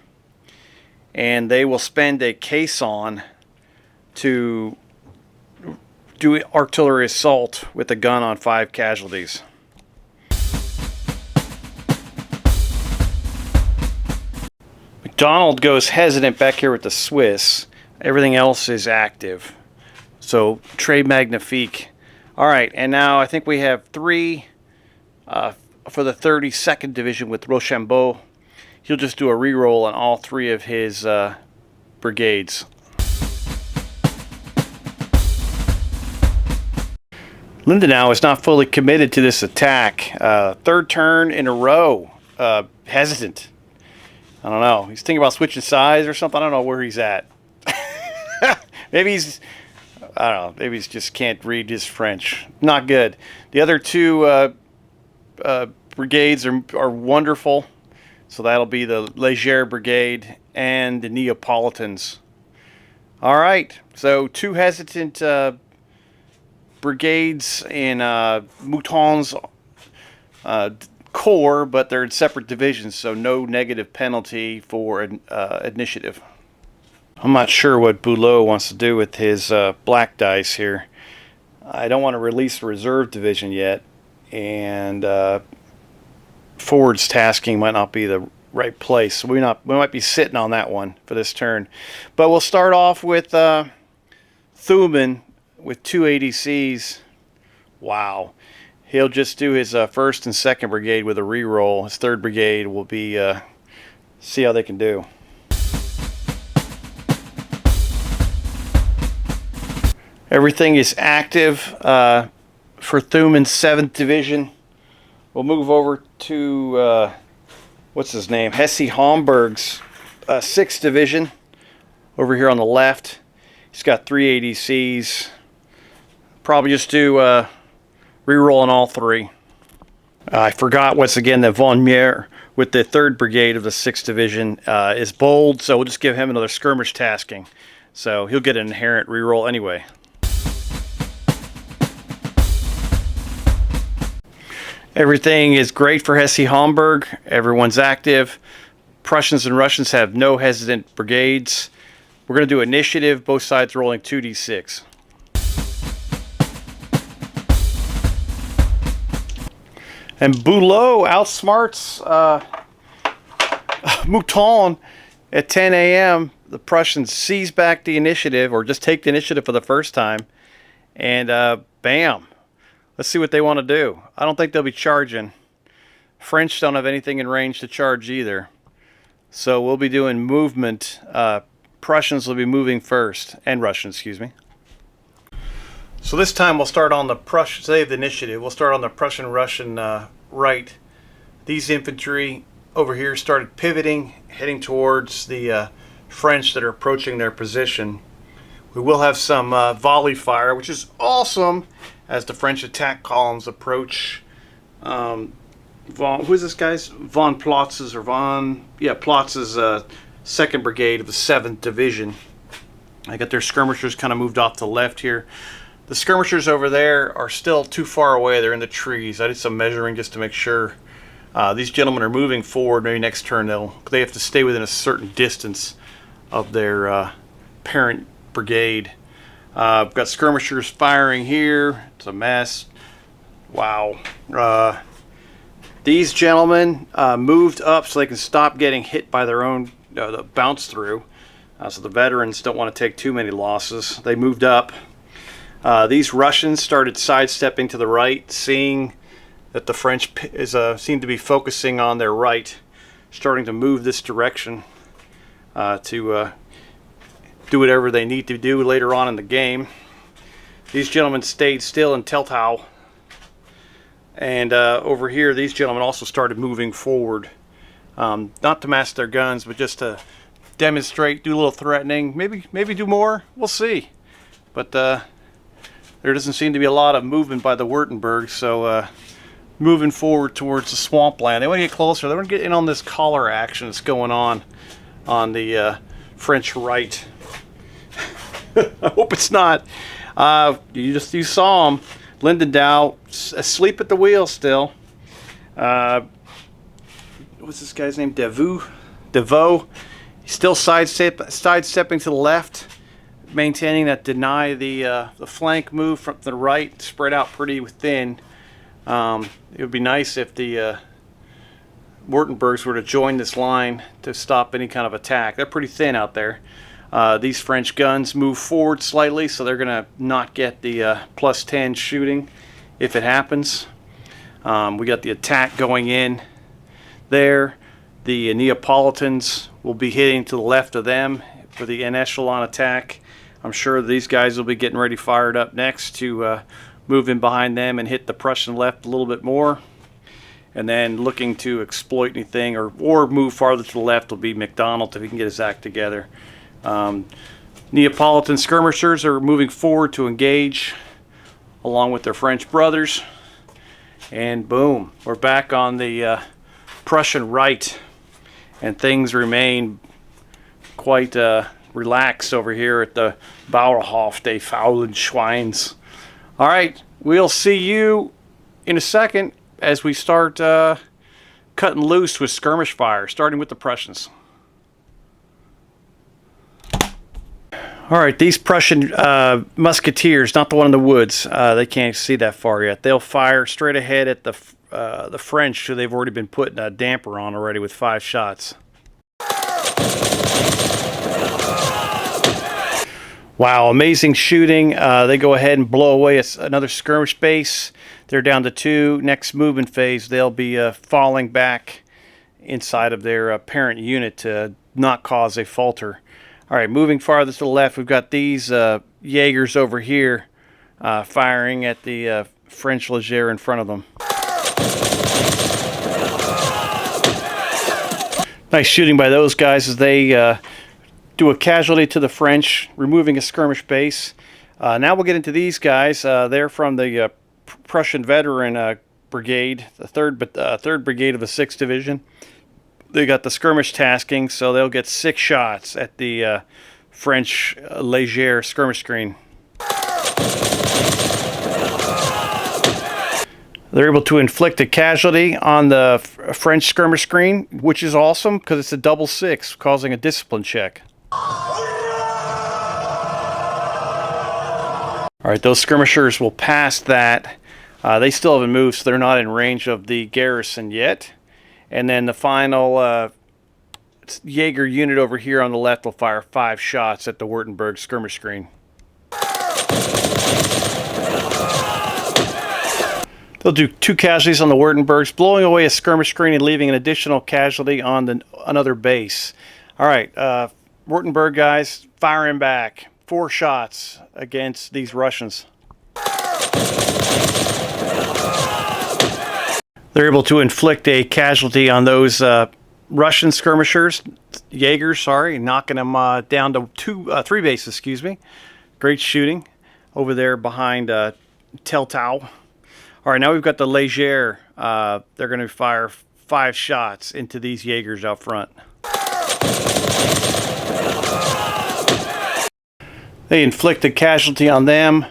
And they will spend a caisson to do artillery assault with a gun on 5 casualties. MacDonald goes hesitant back here with the Swiss. Everything else is active. So, Très Magnifique. Alright, and now I think we have 3 for the 32nd Division with Rochambeau. He'll just do a reroll on all 3 of his brigades. Lindenau is not fully committed to this attack. 3rd turn in a row. Hesitant. I don't know. He's thinking about switching sides or something. I don't know where he's at. Maybe he's... I don't know. Maybe he just can't read his French. Not good. The other 2 brigades are wonderful. So that'll be the Léger Brigade and the Neapolitans. All right. So 2 hesitant brigades in Mouton's Corps, but they're in separate divisions, so no negative penalty for initiative. I'm not sure what Bulow wants to do with his black dice here. I don't want to release the reserve division yet, and forwards tasking might not be the right place. So we might be sitting on that one for this turn. But we'll start off with Thuman with 2 ADCs. Wow. He'll just do his 1st and 2nd Brigade with a reroll. His 3rd Brigade will be, see how they can do. Everything is active for Thuman's 7th Division. We'll move over to, what's his name? Hesse-Homburg's 6th Division over here on the left. He's got 3 ADCs. Probably just do reroll on all 3. I forgot once again that Von Meyer with the 3rd Brigade of the 6th Division is bold, so we'll just give him another skirmish tasking. So he'll get an inherent reroll anyway. Everything is great for Hesse-Homburg. Everyone's active. Prussians and Russians have no hesitant brigades. We're going to do initiative, both sides rolling 2d6. And Bulow outsmarts Mouton at 10 a.m. The Prussians seize back the initiative, or just take the initiative for the first time. And bam. Let's see what they want to do. I don't think they'll be charging. French don't have anything in range to charge either. So we'll be doing movement. Prussians will be moving first. And Russians, excuse me. So this time we'll start on the Prussian, save the initiative. We'll start on the Prussian-Russian right. These infantry over here started pivoting, heading towards the French that are approaching their position. We will have some volley fire, which is awesome as the French attack columns approach. Who's this guy's? Von Plotz's, or Plotz's 2nd Brigade of the 7th Division. I got their skirmishers kind of moved off to the left here. The skirmishers over there are still too far away. They're in the trees. I did some measuring just to make sure These gentlemen are moving forward. Maybe next turn they have to stay within a certain distance of their parent brigade. We've got skirmishers firing here. It's a mess. Wow. These gentlemen moved up so they can stop getting hit by their own the bounce through. So the veterans don't want to take too many losses. They moved up. These Russians started sidestepping to the right, seeing that the French seem to be focusing on their right, starting to move this direction to do whatever they need to do later on in the game. These gentlemen stayed still in Teltow. And over here, these gentlemen also started moving forward. Not to mask their guns, but just to demonstrate, do a little threatening, maybe do more. We'll see. But there doesn't seem to be a lot of movement by the Württemberg, so moving forward towards the swampland. They want to get closer. They want to get in on this collar action that's going on the French right. I hope it's not. You saw him. Lindendow asleep at the wheel still. What's this guy's name? Deveau. He's still sidestepping to the left, maintaining that deny the flank move from the right, spread out pretty thin. It would be nice if the Württembergs were to join this line to stop any kind of attack. They're pretty thin out there. These French guns move forward slightly, so they're going to not get the +10 shooting if it happens. We got the attack going in there. The Neapolitans will be hitting to the left of them for the en echelon attack. I'm sure these guys will be getting ready fired up next to move in behind them and hit the Prussian left a little bit more. And then looking to exploit anything or move farther to the left will be MacDonald if he can get his act together. Neapolitan skirmishers are moving forward to engage along with their French brothers. And boom, we're back on the Prussian right. And things remain quite relaxed over here at the Bauerhof des Faulen Schweins. All right, we'll see you in a second as we start cutting loose with skirmish fire, starting with the Prussians. All right, these Prussian musketeers, not the one in the woods, they can't see that far yet. They'll fire straight ahead at the French, who they've already been putting a damper on already with 5 shots. Wow, amazing shooting. They go ahead and blow away another skirmish base. They're down to 2. Next movement phase, they'll be falling back inside of their parent unit to not cause a falter. All right, moving farther to the left, we've got these Jaegers over here firing at the French Leger in front of them. Nice shooting by those guys as they do a casualty to the French, removing a skirmish base. Now we'll get into these guys. They're from the Prussian Veteran Brigade, the 3rd Brigade of the 6th Division. They got the skirmish tasking, so they'll get 6 shots at the French Leger skirmish screen. They're able to inflict a casualty on the French skirmish screen, which is awesome because it's a double 6, causing a discipline check. All right, those skirmishers will pass that. They still haven't moved, so they're not in range of the garrison yet. And then the final Jaeger unit over here on the left will fire 5 shots at the Württemberg skirmish screen. They'll do 2 casualties on the Württembergs, blowing away a skirmish screen and leaving an additional casualty on another base. All right, Württemberg guys, firing back. 4 shots against these Russians. They're able to inflict a casualty on those Russian skirmishers, Jaegers, sorry, knocking them down to 3 bases, excuse me. Great shooting over there behind Teltow. All right, now we've got the Leger. They're going to fire 5 shots into these Jaegers out front. They inflict a casualty on them.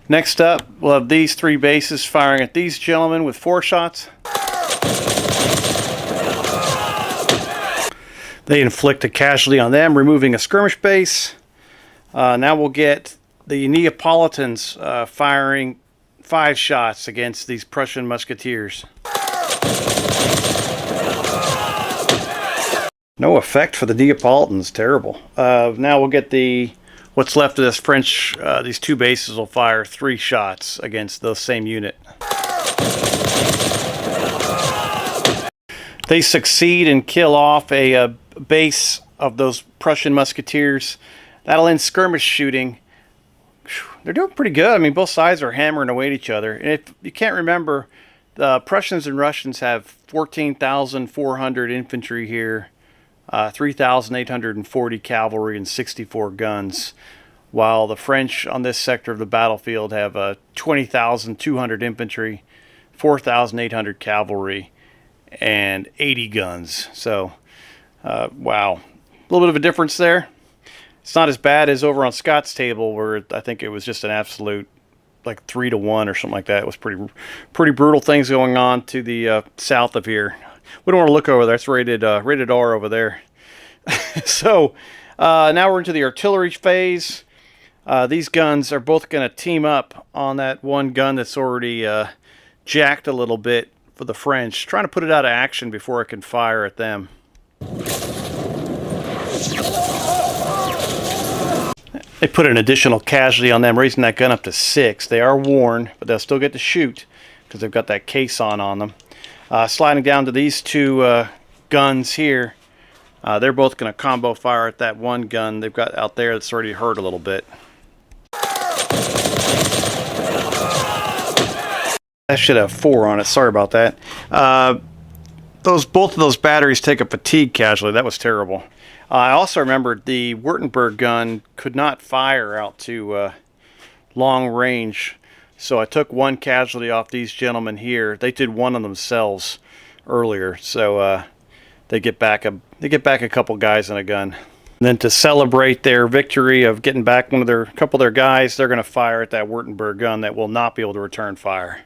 Next up, we'll have these 3 bases firing at these gentlemen with 4 shots. They inflict a casualty on them, removing a skirmish base. Now we'll get the Neapolitans firing 5 shots against these Prussian musketeers. No effect for the Neapolitans. Terrible. Now we'll get what's left of this French. These 2 bases will fire 3 shots against the same unit. They succeed and kill off a base of those Prussian musketeers. That'll end skirmish shooting. They're doing pretty good. I mean, both sides are hammering away at each other. And if you can't remember, the Prussians and Russians have 14,400 infantry here, 3,840 cavalry, and 64 guns, while the French on this sector of the battlefield have 20,200 infantry, 4,800 cavalry, and 80 guns. So, wow. A little bit of a difference there. It's not as bad as over on Scott's table, where I think it was just an absolute, like 3-1 or something like that. It was pretty brutal things going on to the south of here. We don't want to look over there. It's rated R over there. So now we're into the artillery phase. These guns are both going to team up on that one gun that's already jacked a little bit for the French, trying to put it out of action before it can fire at them. They put an additional casualty on them, raising that gun up to 6. They are worn, but they'll still get to shoot because they've got that caisson on them. Sliding down to these 2 guns here, they're both going to combo fire at that one gun they've got out there that's already hurt a little bit. That should have 4 on it. Sorry about that. Both of those batteries take a fatigue casualty. That was terrible. I also remembered the Württemberg gun could not fire out to long range, so I took 1 casualty off these gentlemen here. They did one of themselves earlier, so they get back a couple guys in a gun. And then to celebrate their victory of getting back a couple of their guys, they're going to fire at that Württemberg gun that will not be able to return fire.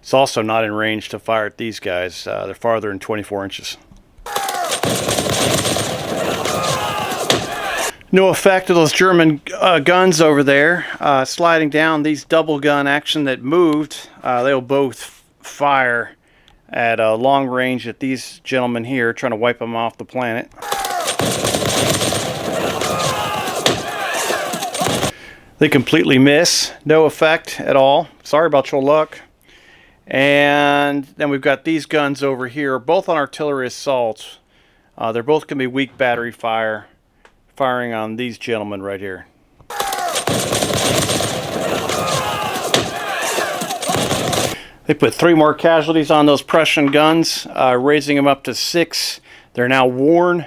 It's also not in range to fire at these guys. They're farther than 24 inches. No effect of those German guns over there. Sliding down, these double gun action that moved, they'll both fire at long range at these gentlemen here, trying to wipe them off the planet. They completely miss. No effect at all. Sorry about your luck. And then we've got these guns over here, both on artillery assault. They're both going to be weak battery fire, firing on these gentlemen right here. They put 3 more casualties on those Prussian guns, raising them up to 6. They're now worn.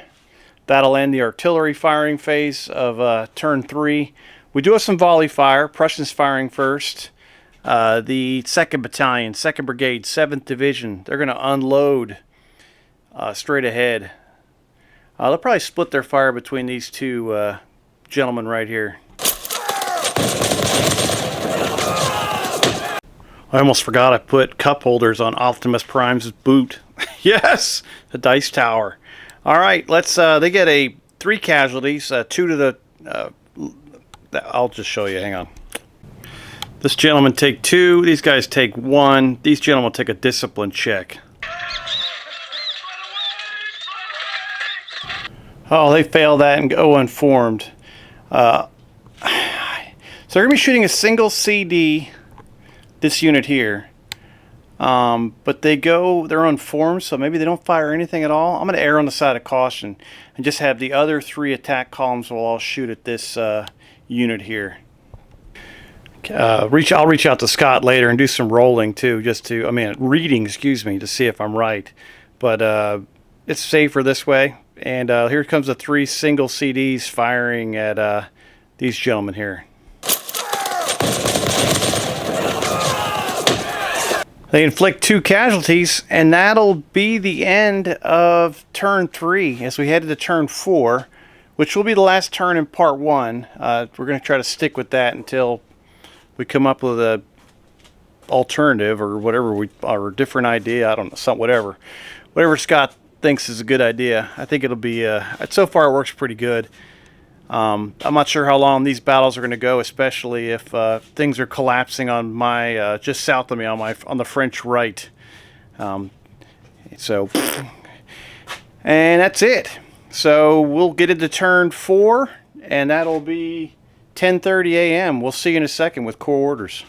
That'll end the artillery firing phase of turn 3. We do have some volley fire. Prussians firing first. The 2nd Battalion, 2nd Brigade, 7th Division, they're going to unload straight ahead. They'll probably split their fire between these 2 gentlemen right here. I almost forgot I put cup holders on Optimus Prime's boot. Yes, the dice tower. All right, let's. They get 3 casualties, 2 to the. I'll just show you. Hang on. This gentleman take 2. These guys take 1. These gentlemen take a discipline check. Oh, they fail that and go unformed. So they're going to be shooting a single CD, this unit here. But they're unformed, so maybe they don't fire anything at all. I'm going to err on the side of caution and just have the other 3 attack columns will all shoot at this unit here. I'll reach out to Scott later and do some rolling too, reading, excuse me, to see if I'm right. But it's safer this way. And here comes the 3 single CDs firing at these gentlemen here. They inflict 2 casualties, and that'll be the end of turn 3 as we head into turn 4, which will be the last turn in part 1. We're going to try to stick with that until we come up with a alternative or whatever or a different idea. I don't know, whatever. whatever Scott thinks is a good idea. I think it'll be, so far it works pretty good. I'm not sure how long these battles are going to go, especially if things are collapsing on my, just south of me on the French right. So, and that's it. So we'll get into turn 4, and that'll be 10:30 a.m. We'll see you in a second with Corps orders.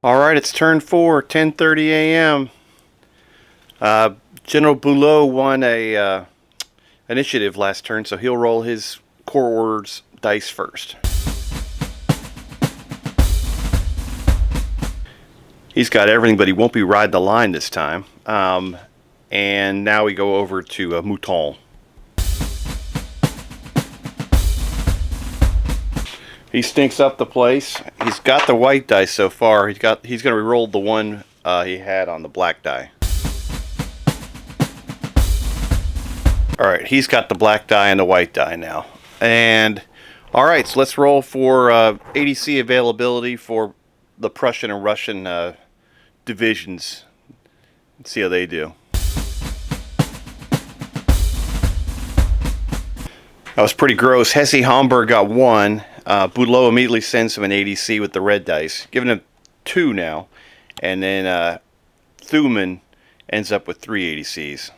All right, it's turn 4, 10:30 a.m. General Bulow won a initiative last turn, so he'll roll his Corps orders dice first. He's got everything, but he won't be riding the line this time. And now we go over to Mouton. He stinks up the place. He's got the white dice so far. He's going to re-roll the one he had on the black die. All right, he's got the black die and the white die now. And all right, so let's roll for ADC availability for the Prussian and Russian divisions. Let's see how they do. That was pretty gross. Hesse-Homburg got 1. Bulow immediately sends him an ADC with the red dice, giving him 2 now. And then Thuman ends up with 3 ADCs.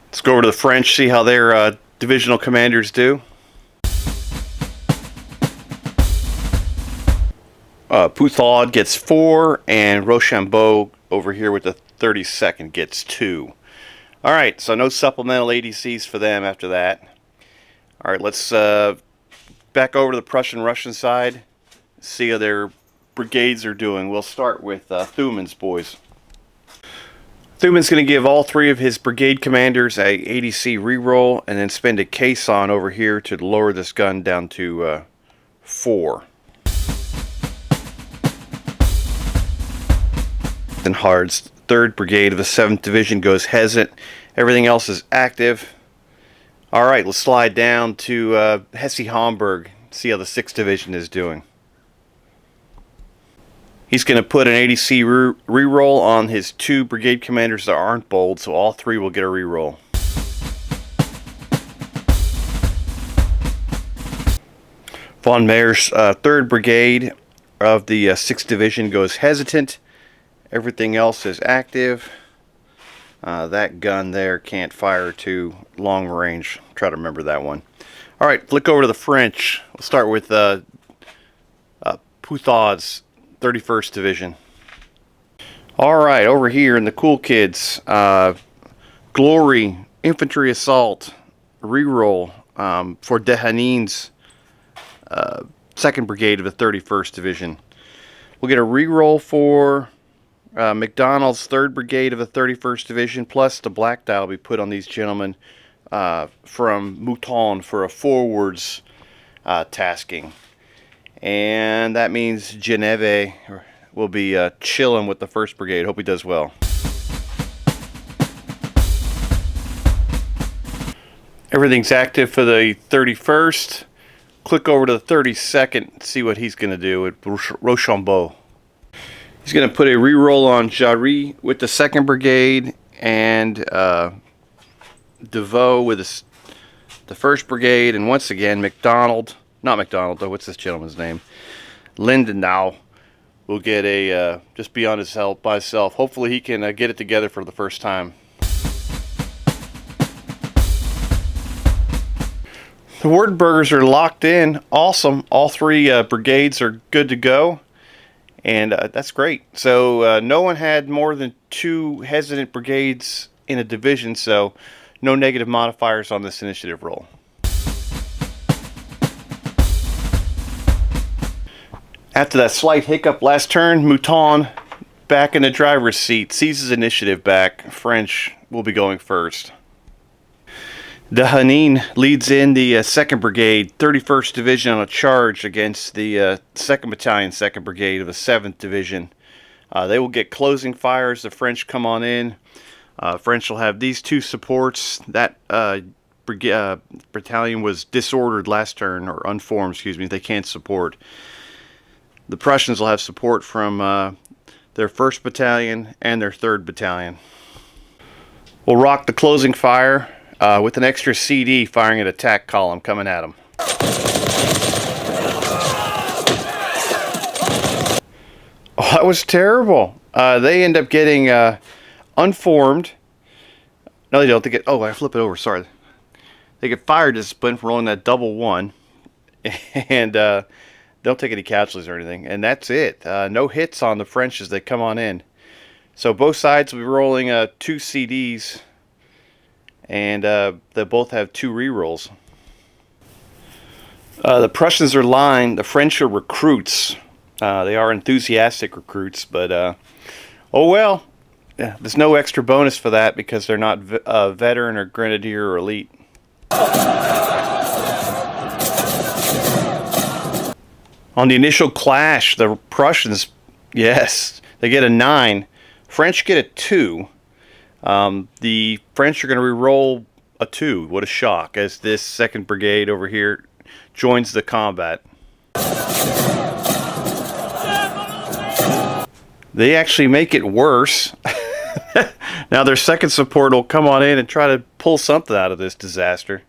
Let's go over to the French, see how their divisional commanders do. Pouthard gets 4, and Rochambeau over here with the 32nd gets 2. Alright, so no supplemental ADCs for them after that. Alright, let's back over to the Prussian-Russian side, see how their brigades are doing. We'll start with Thuman's boys. Thuman's going to give all 3 of his brigade commanders a ADC reroll, and then spend a caisson over here to lower this gun down to 4. Then Hard's 3rd Brigade of the 7th Division goes hesitant. Everything else is active. Alright, let's slide down to Hesse-Homburg, see how the 6th Division is doing. He's going to put an ADC reroll on his 2 brigade commanders that aren't bold, so all 3 will get a reroll. Von Mayer's 3rd Brigade of the 6th Division goes hesitant. Everything else is active. That gun there can't fire to long range. Try to remember that one. Alright, flick over to the French. We'll start with Pouthard's 31st Division. Alright, over here in the cool kids, Glory, Infantry Assault, reroll for Dehanin's 2nd Brigade of the 31st Division. We'll get a reroll for McDonald's 3rd Brigade of the 31st Division, plus the black die will be put on these gentlemen from Mouton for a forwards tasking. And that means Geneve will be chilling with the 1st Brigade. Hope he does well. Everything's active for the 31st. Click over to the 32nd, see what he's going to do with Rochambeau. He's going to put a reroll on Jarry with the 2nd Brigade, and DeVoe with the 1st Brigade, and once again what's this gentleman's name? Lindenau will get a just be on his help by himself. Hopefully he can get it together for the first time. The Württembergers are locked in. Awesome. All three brigades are good to go. And that's great. So no one had more than 2 hesitant brigades in a division, so no negative modifiers on this initiative roll. After that slight hiccup last turn, Mouton, back in the driver's seat, sees his initiative back. French will be going first. De Hanin leads in the 2nd Brigade, 31st Division on a charge against the 2nd Battalion, 2nd Brigade of the 7th Division. They will get closing fire as the French come on in. French will have these 2 supports. That battalion was disordered last turn, or unformed, excuse me. They can't support. The Prussians will have support from their 1st Battalion and their 3rd Battalion. We'll rock the closing fire with an extra CD firing an attack column coming at them. Oh, that was terrible. They end up getting unformed. No, they don't. They get. Oh, I flip it over. Sorry. They get fire discipline for rolling that double 1, and don't take any casualties or anything. And that's it. No hits on the French as they come on in. So both sides will be rolling 2 CDs, and they both have 2 rerolls. The Prussians are lined. The French are recruits. They are enthusiastic recruits, but oh well. Yeah, there's no extra bonus for that because they're not veteran or grenadier or elite. On the initial clash, the Prussians, yes, they get a 9. French get a 2. The French are going to re-roll a 2. What a shock, as this 2nd Brigade over here joins the combat. They actually make it worse. Now their 2nd support will come on in and try to pull something out of this disaster.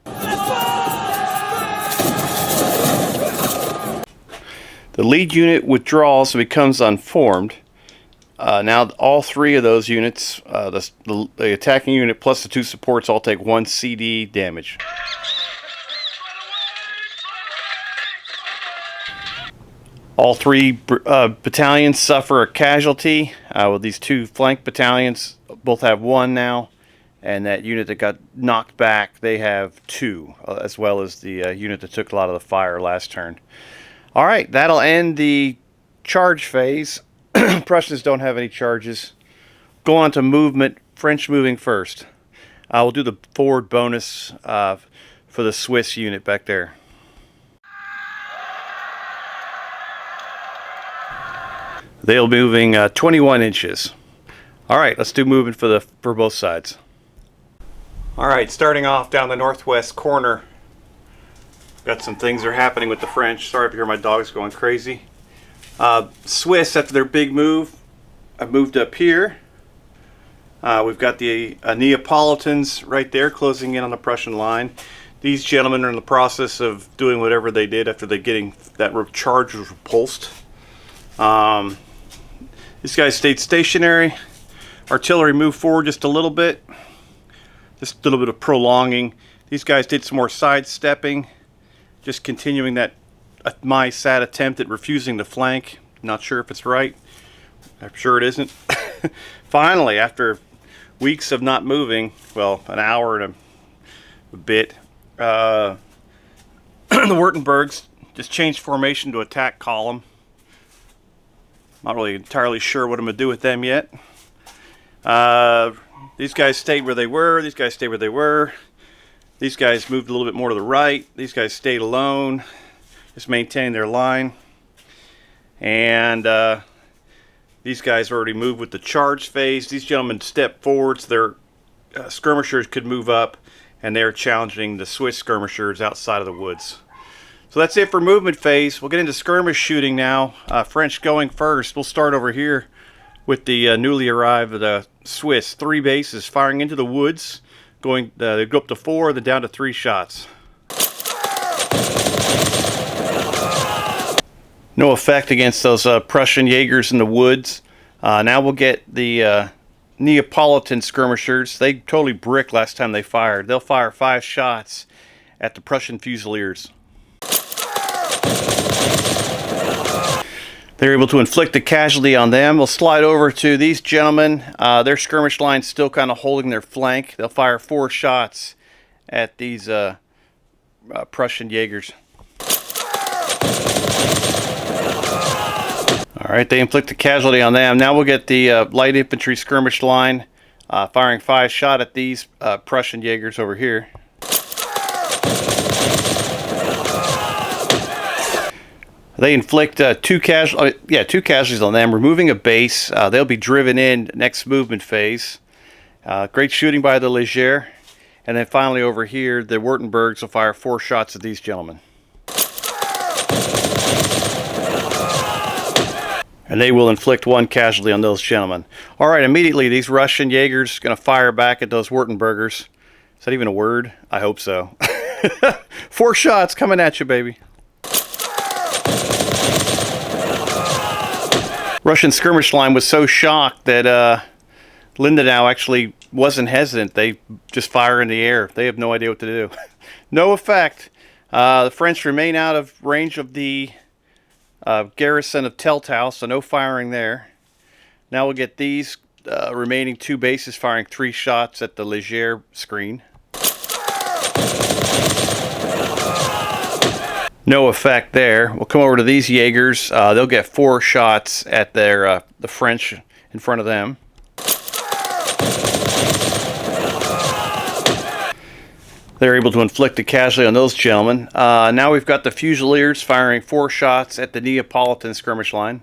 The lead unit withdraws and becomes unformed. Now all 3 of those units, the attacking unit plus the 2 supports, all take 1 CD damage. All 3 battalions suffer a casualty. With these 2 flank battalions, both have 1 now. And that unit that got knocked back, they have 2, as well as the unit that took a lot of the fire last turn. Alright, that'll end the charge phase. Prussians don't have any charges. Go on to movement. French moving first. We'll do the forward bonus for the Swiss unit back there. They'll be moving 21 inches. Alright, let's do movement for both sides. Alright, starting off down the northwest corner. Got some things that are happening with the French. Sorry if you hear my dogs going crazy. Swiss, after their big move, have moved up here. We've got the Neapolitans right there closing in on the Prussian line. These gentlemen are in the process of doing whatever they did after they getting that charge was repulsed. These guys stayed stationary. Artillery moved forward just a little bit. Just a little bit of prolonging. These guys did some more sidestepping. Just continuing that my sad attempt at refusing to flank. Not sure if it's right. I'm sure it isn't. Finally, after weeks of not moving, well, an hour and a bit, the Württembergs just changed formation to attack column. Not really entirely sure what I'm going to do with them yet. These guys stayed where they were. These guys stayed where they were. These guys moved a little bit more to the right. These guys stayed alone. Just maintained their line. And these guys already moved with the charge phase. These gentlemen stepped forward so their skirmishers could move up. And they're challenging the Swiss skirmishers outside of the woods. So that's it for movement phase. We'll get into skirmish shooting now. French going first. We'll start over here with the newly arrived Swiss. 3 bases firing into the woods. They go up to 4, then down to 3 shots. No effect against those Prussian Jaegers in the woods. Now we'll get the Neapolitan skirmishers. They totally bricked last time they fired. They'll fire 5 shots at the Prussian Fusiliers. They're able to inflict a casualty on them. We'll slide over to these gentlemen. Their skirmish line's still kind of holding their flank. They'll fire 4 shots at these Prussian Jaegers. All right, they inflict a casualty on them. Now we'll get the light infantry skirmish line firing 5 shots at these Prussian Jaegers over here. They inflict 2 casualties on them, removing a base. They'll be driven in next movement phase. Great shooting by the Leger. And then finally over here, the Württembergs will fire 4 shots at these gentlemen. And they will inflict 1 casualty on those gentlemen. All right, immediately these Russian Jaegers going to fire back at those Württembergers. Is that even a word? I hope so. 4 shots coming at you, baby. Russian skirmish line was so shocked that Lindenau actually wasn't hesitant. They just fire in the air. They have no idea what to do. No effect. The French remain out of range of the garrison of Teltow, so no firing there. Now we'll get these remaining 2 bases firing 3 shots at the Leger screen. No effect there. We'll come over to these Jaegers. They'll get 4 shots at their the French in front of them. They're able to inflict a casualty on those gentlemen. Now we've got the Fusiliers firing 4 shots at the Neapolitan skirmish line.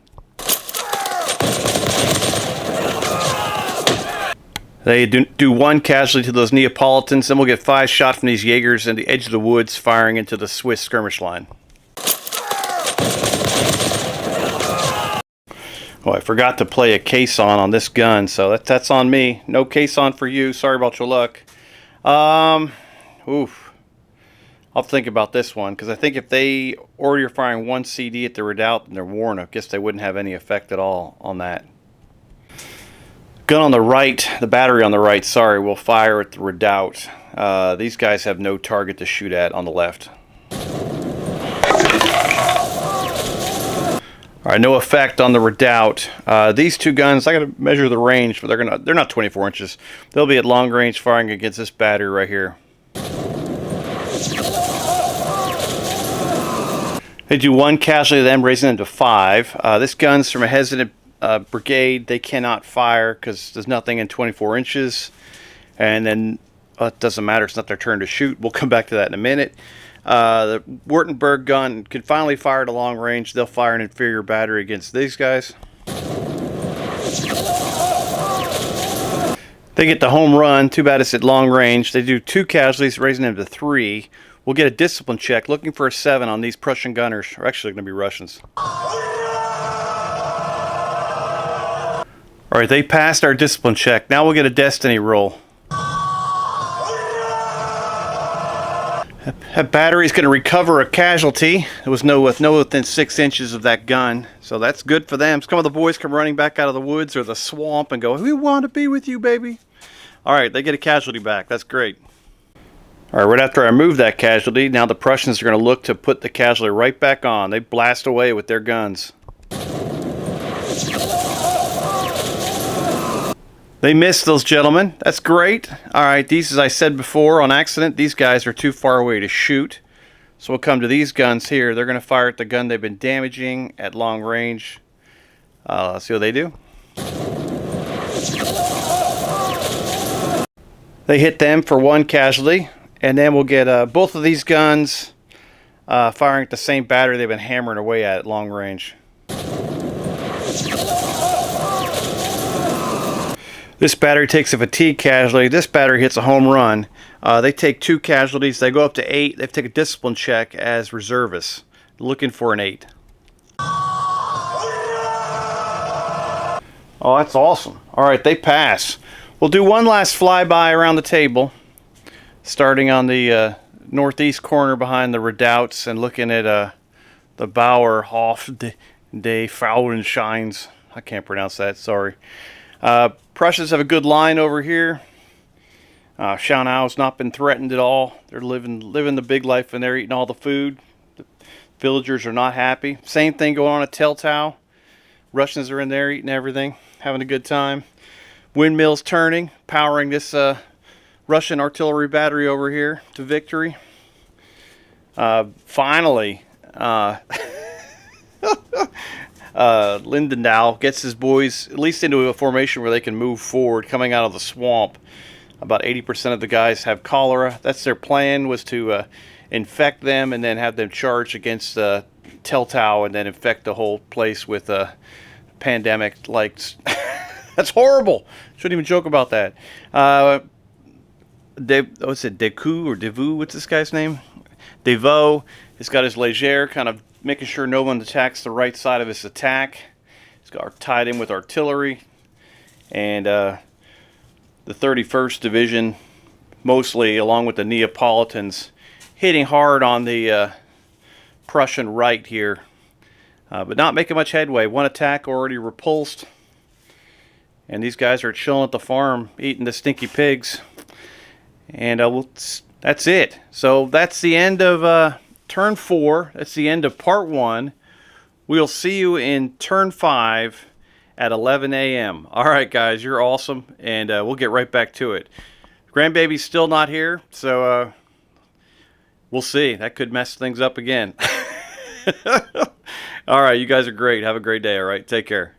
They do 1 casualty to those Neapolitans, then we'll get 5 shots from these Jaegers in the edge of the woods firing into the Swiss skirmish line. Oh, I forgot to play a caisson on this gun, so that's on me. No caisson for you. Sorry about your luck. Oof. I'll think about this one, because I think if they already are firing 1 CD at the redoubt and they're worn, I guess they wouldn't have any effect at all on that. Gun on the right, the battery on the right, sorry, will fire at the redoubt. These guys have no target to shoot at on the left. All right, no effect on the redoubt. These 2 guns, I got to measure the range, but they're not 24 inches. They'll be at long range firing against this battery right here. They do 1 casualty of them, raising them to 5. This gun's from a hesitant brigade. They cannot fire because there's nothing in 24 inches. And then it doesn't matter. It's not their turn to shoot. We'll come back to that in a minute. The Württemberg gun can finally fire at a long range. They'll fire an inferior battery against these guys. They get the home run. Too bad it's at long range. They do 2 casualties, raising them to 3. We'll get a discipline check looking for a 7 on these Prussian gunners. Or actually going to be Russians. Alright, they passed our discipline check. Now we'll get a destiny roll. That battery's going to recover a casualty. There was no within 6 inches of that gun. So that's good for them. Some of the boys come running back out of the woods or the swamp and go, "We want to be with you, baby." Alright, they get a casualty back. That's great. Alright, right after I move that casualty, now the Prussians are going to look to put the casualty right back on. They blast away with their guns. They missed those gentlemen. That's great. Alright, these, as I said before, on accident, these guys are too far away to shoot. So we'll come to these guns here. They're going to fire at the gun they've been damaging at long range. Let's see what they do. They hit them for 1 casualty. And then we'll get both of these guns firing at the same battery they've been hammering away at long range. This battery takes a fatigue casualty. This battery hits a home run. They take 2 casualties. They go up to 8. They have to take a discipline check as reservists. Looking for an 8. Oh, that's awesome. All right, they pass. We'll do one last flyby around the table, starting on the northeast corner behind the redoubts and looking at the Bauerhof de Frauenscheins. I can't pronounce that, sorry. Prussians have a good line over here. Schauenau's not been threatened at all. They're living the big life, and they're eating all the food. The villagers are not happy. Same thing going on at Teltow. Russians are in there eating everything, having a good time. Windmills turning, powering this Russian artillery battery over here to victory. Finally, Lindenau gets his boys at least into a formation where they can move forward coming out of the swamp. About 80% of the guys have cholera. That's their plan, was to infect them and then have them charge against Teltow and then infect the whole place with pandemic. Like, that's horrible. Shouldn't even joke about that. What's it, Deku or Devu? What's this guy's name? Devo has got his Leger, kind of making sure no one attacks the right side of his attack. He's got tied in with artillery. And the 31st Division, mostly along with the Neapolitans, hitting hard on the Prussian right here. But not making much headway. One attack already repulsed. And these guys are chilling at the farm, eating the stinky pigs. And that's it. So that's the end of turn 4. That's the end of part 1. We'll see you in turn 5 at 11 a.m. All right, guys, you're awesome. And we'll get right back to it. Grandbaby's still not here, so we'll see. That could mess things up again. All right, you guys are great. Have a great day, all right? Take care.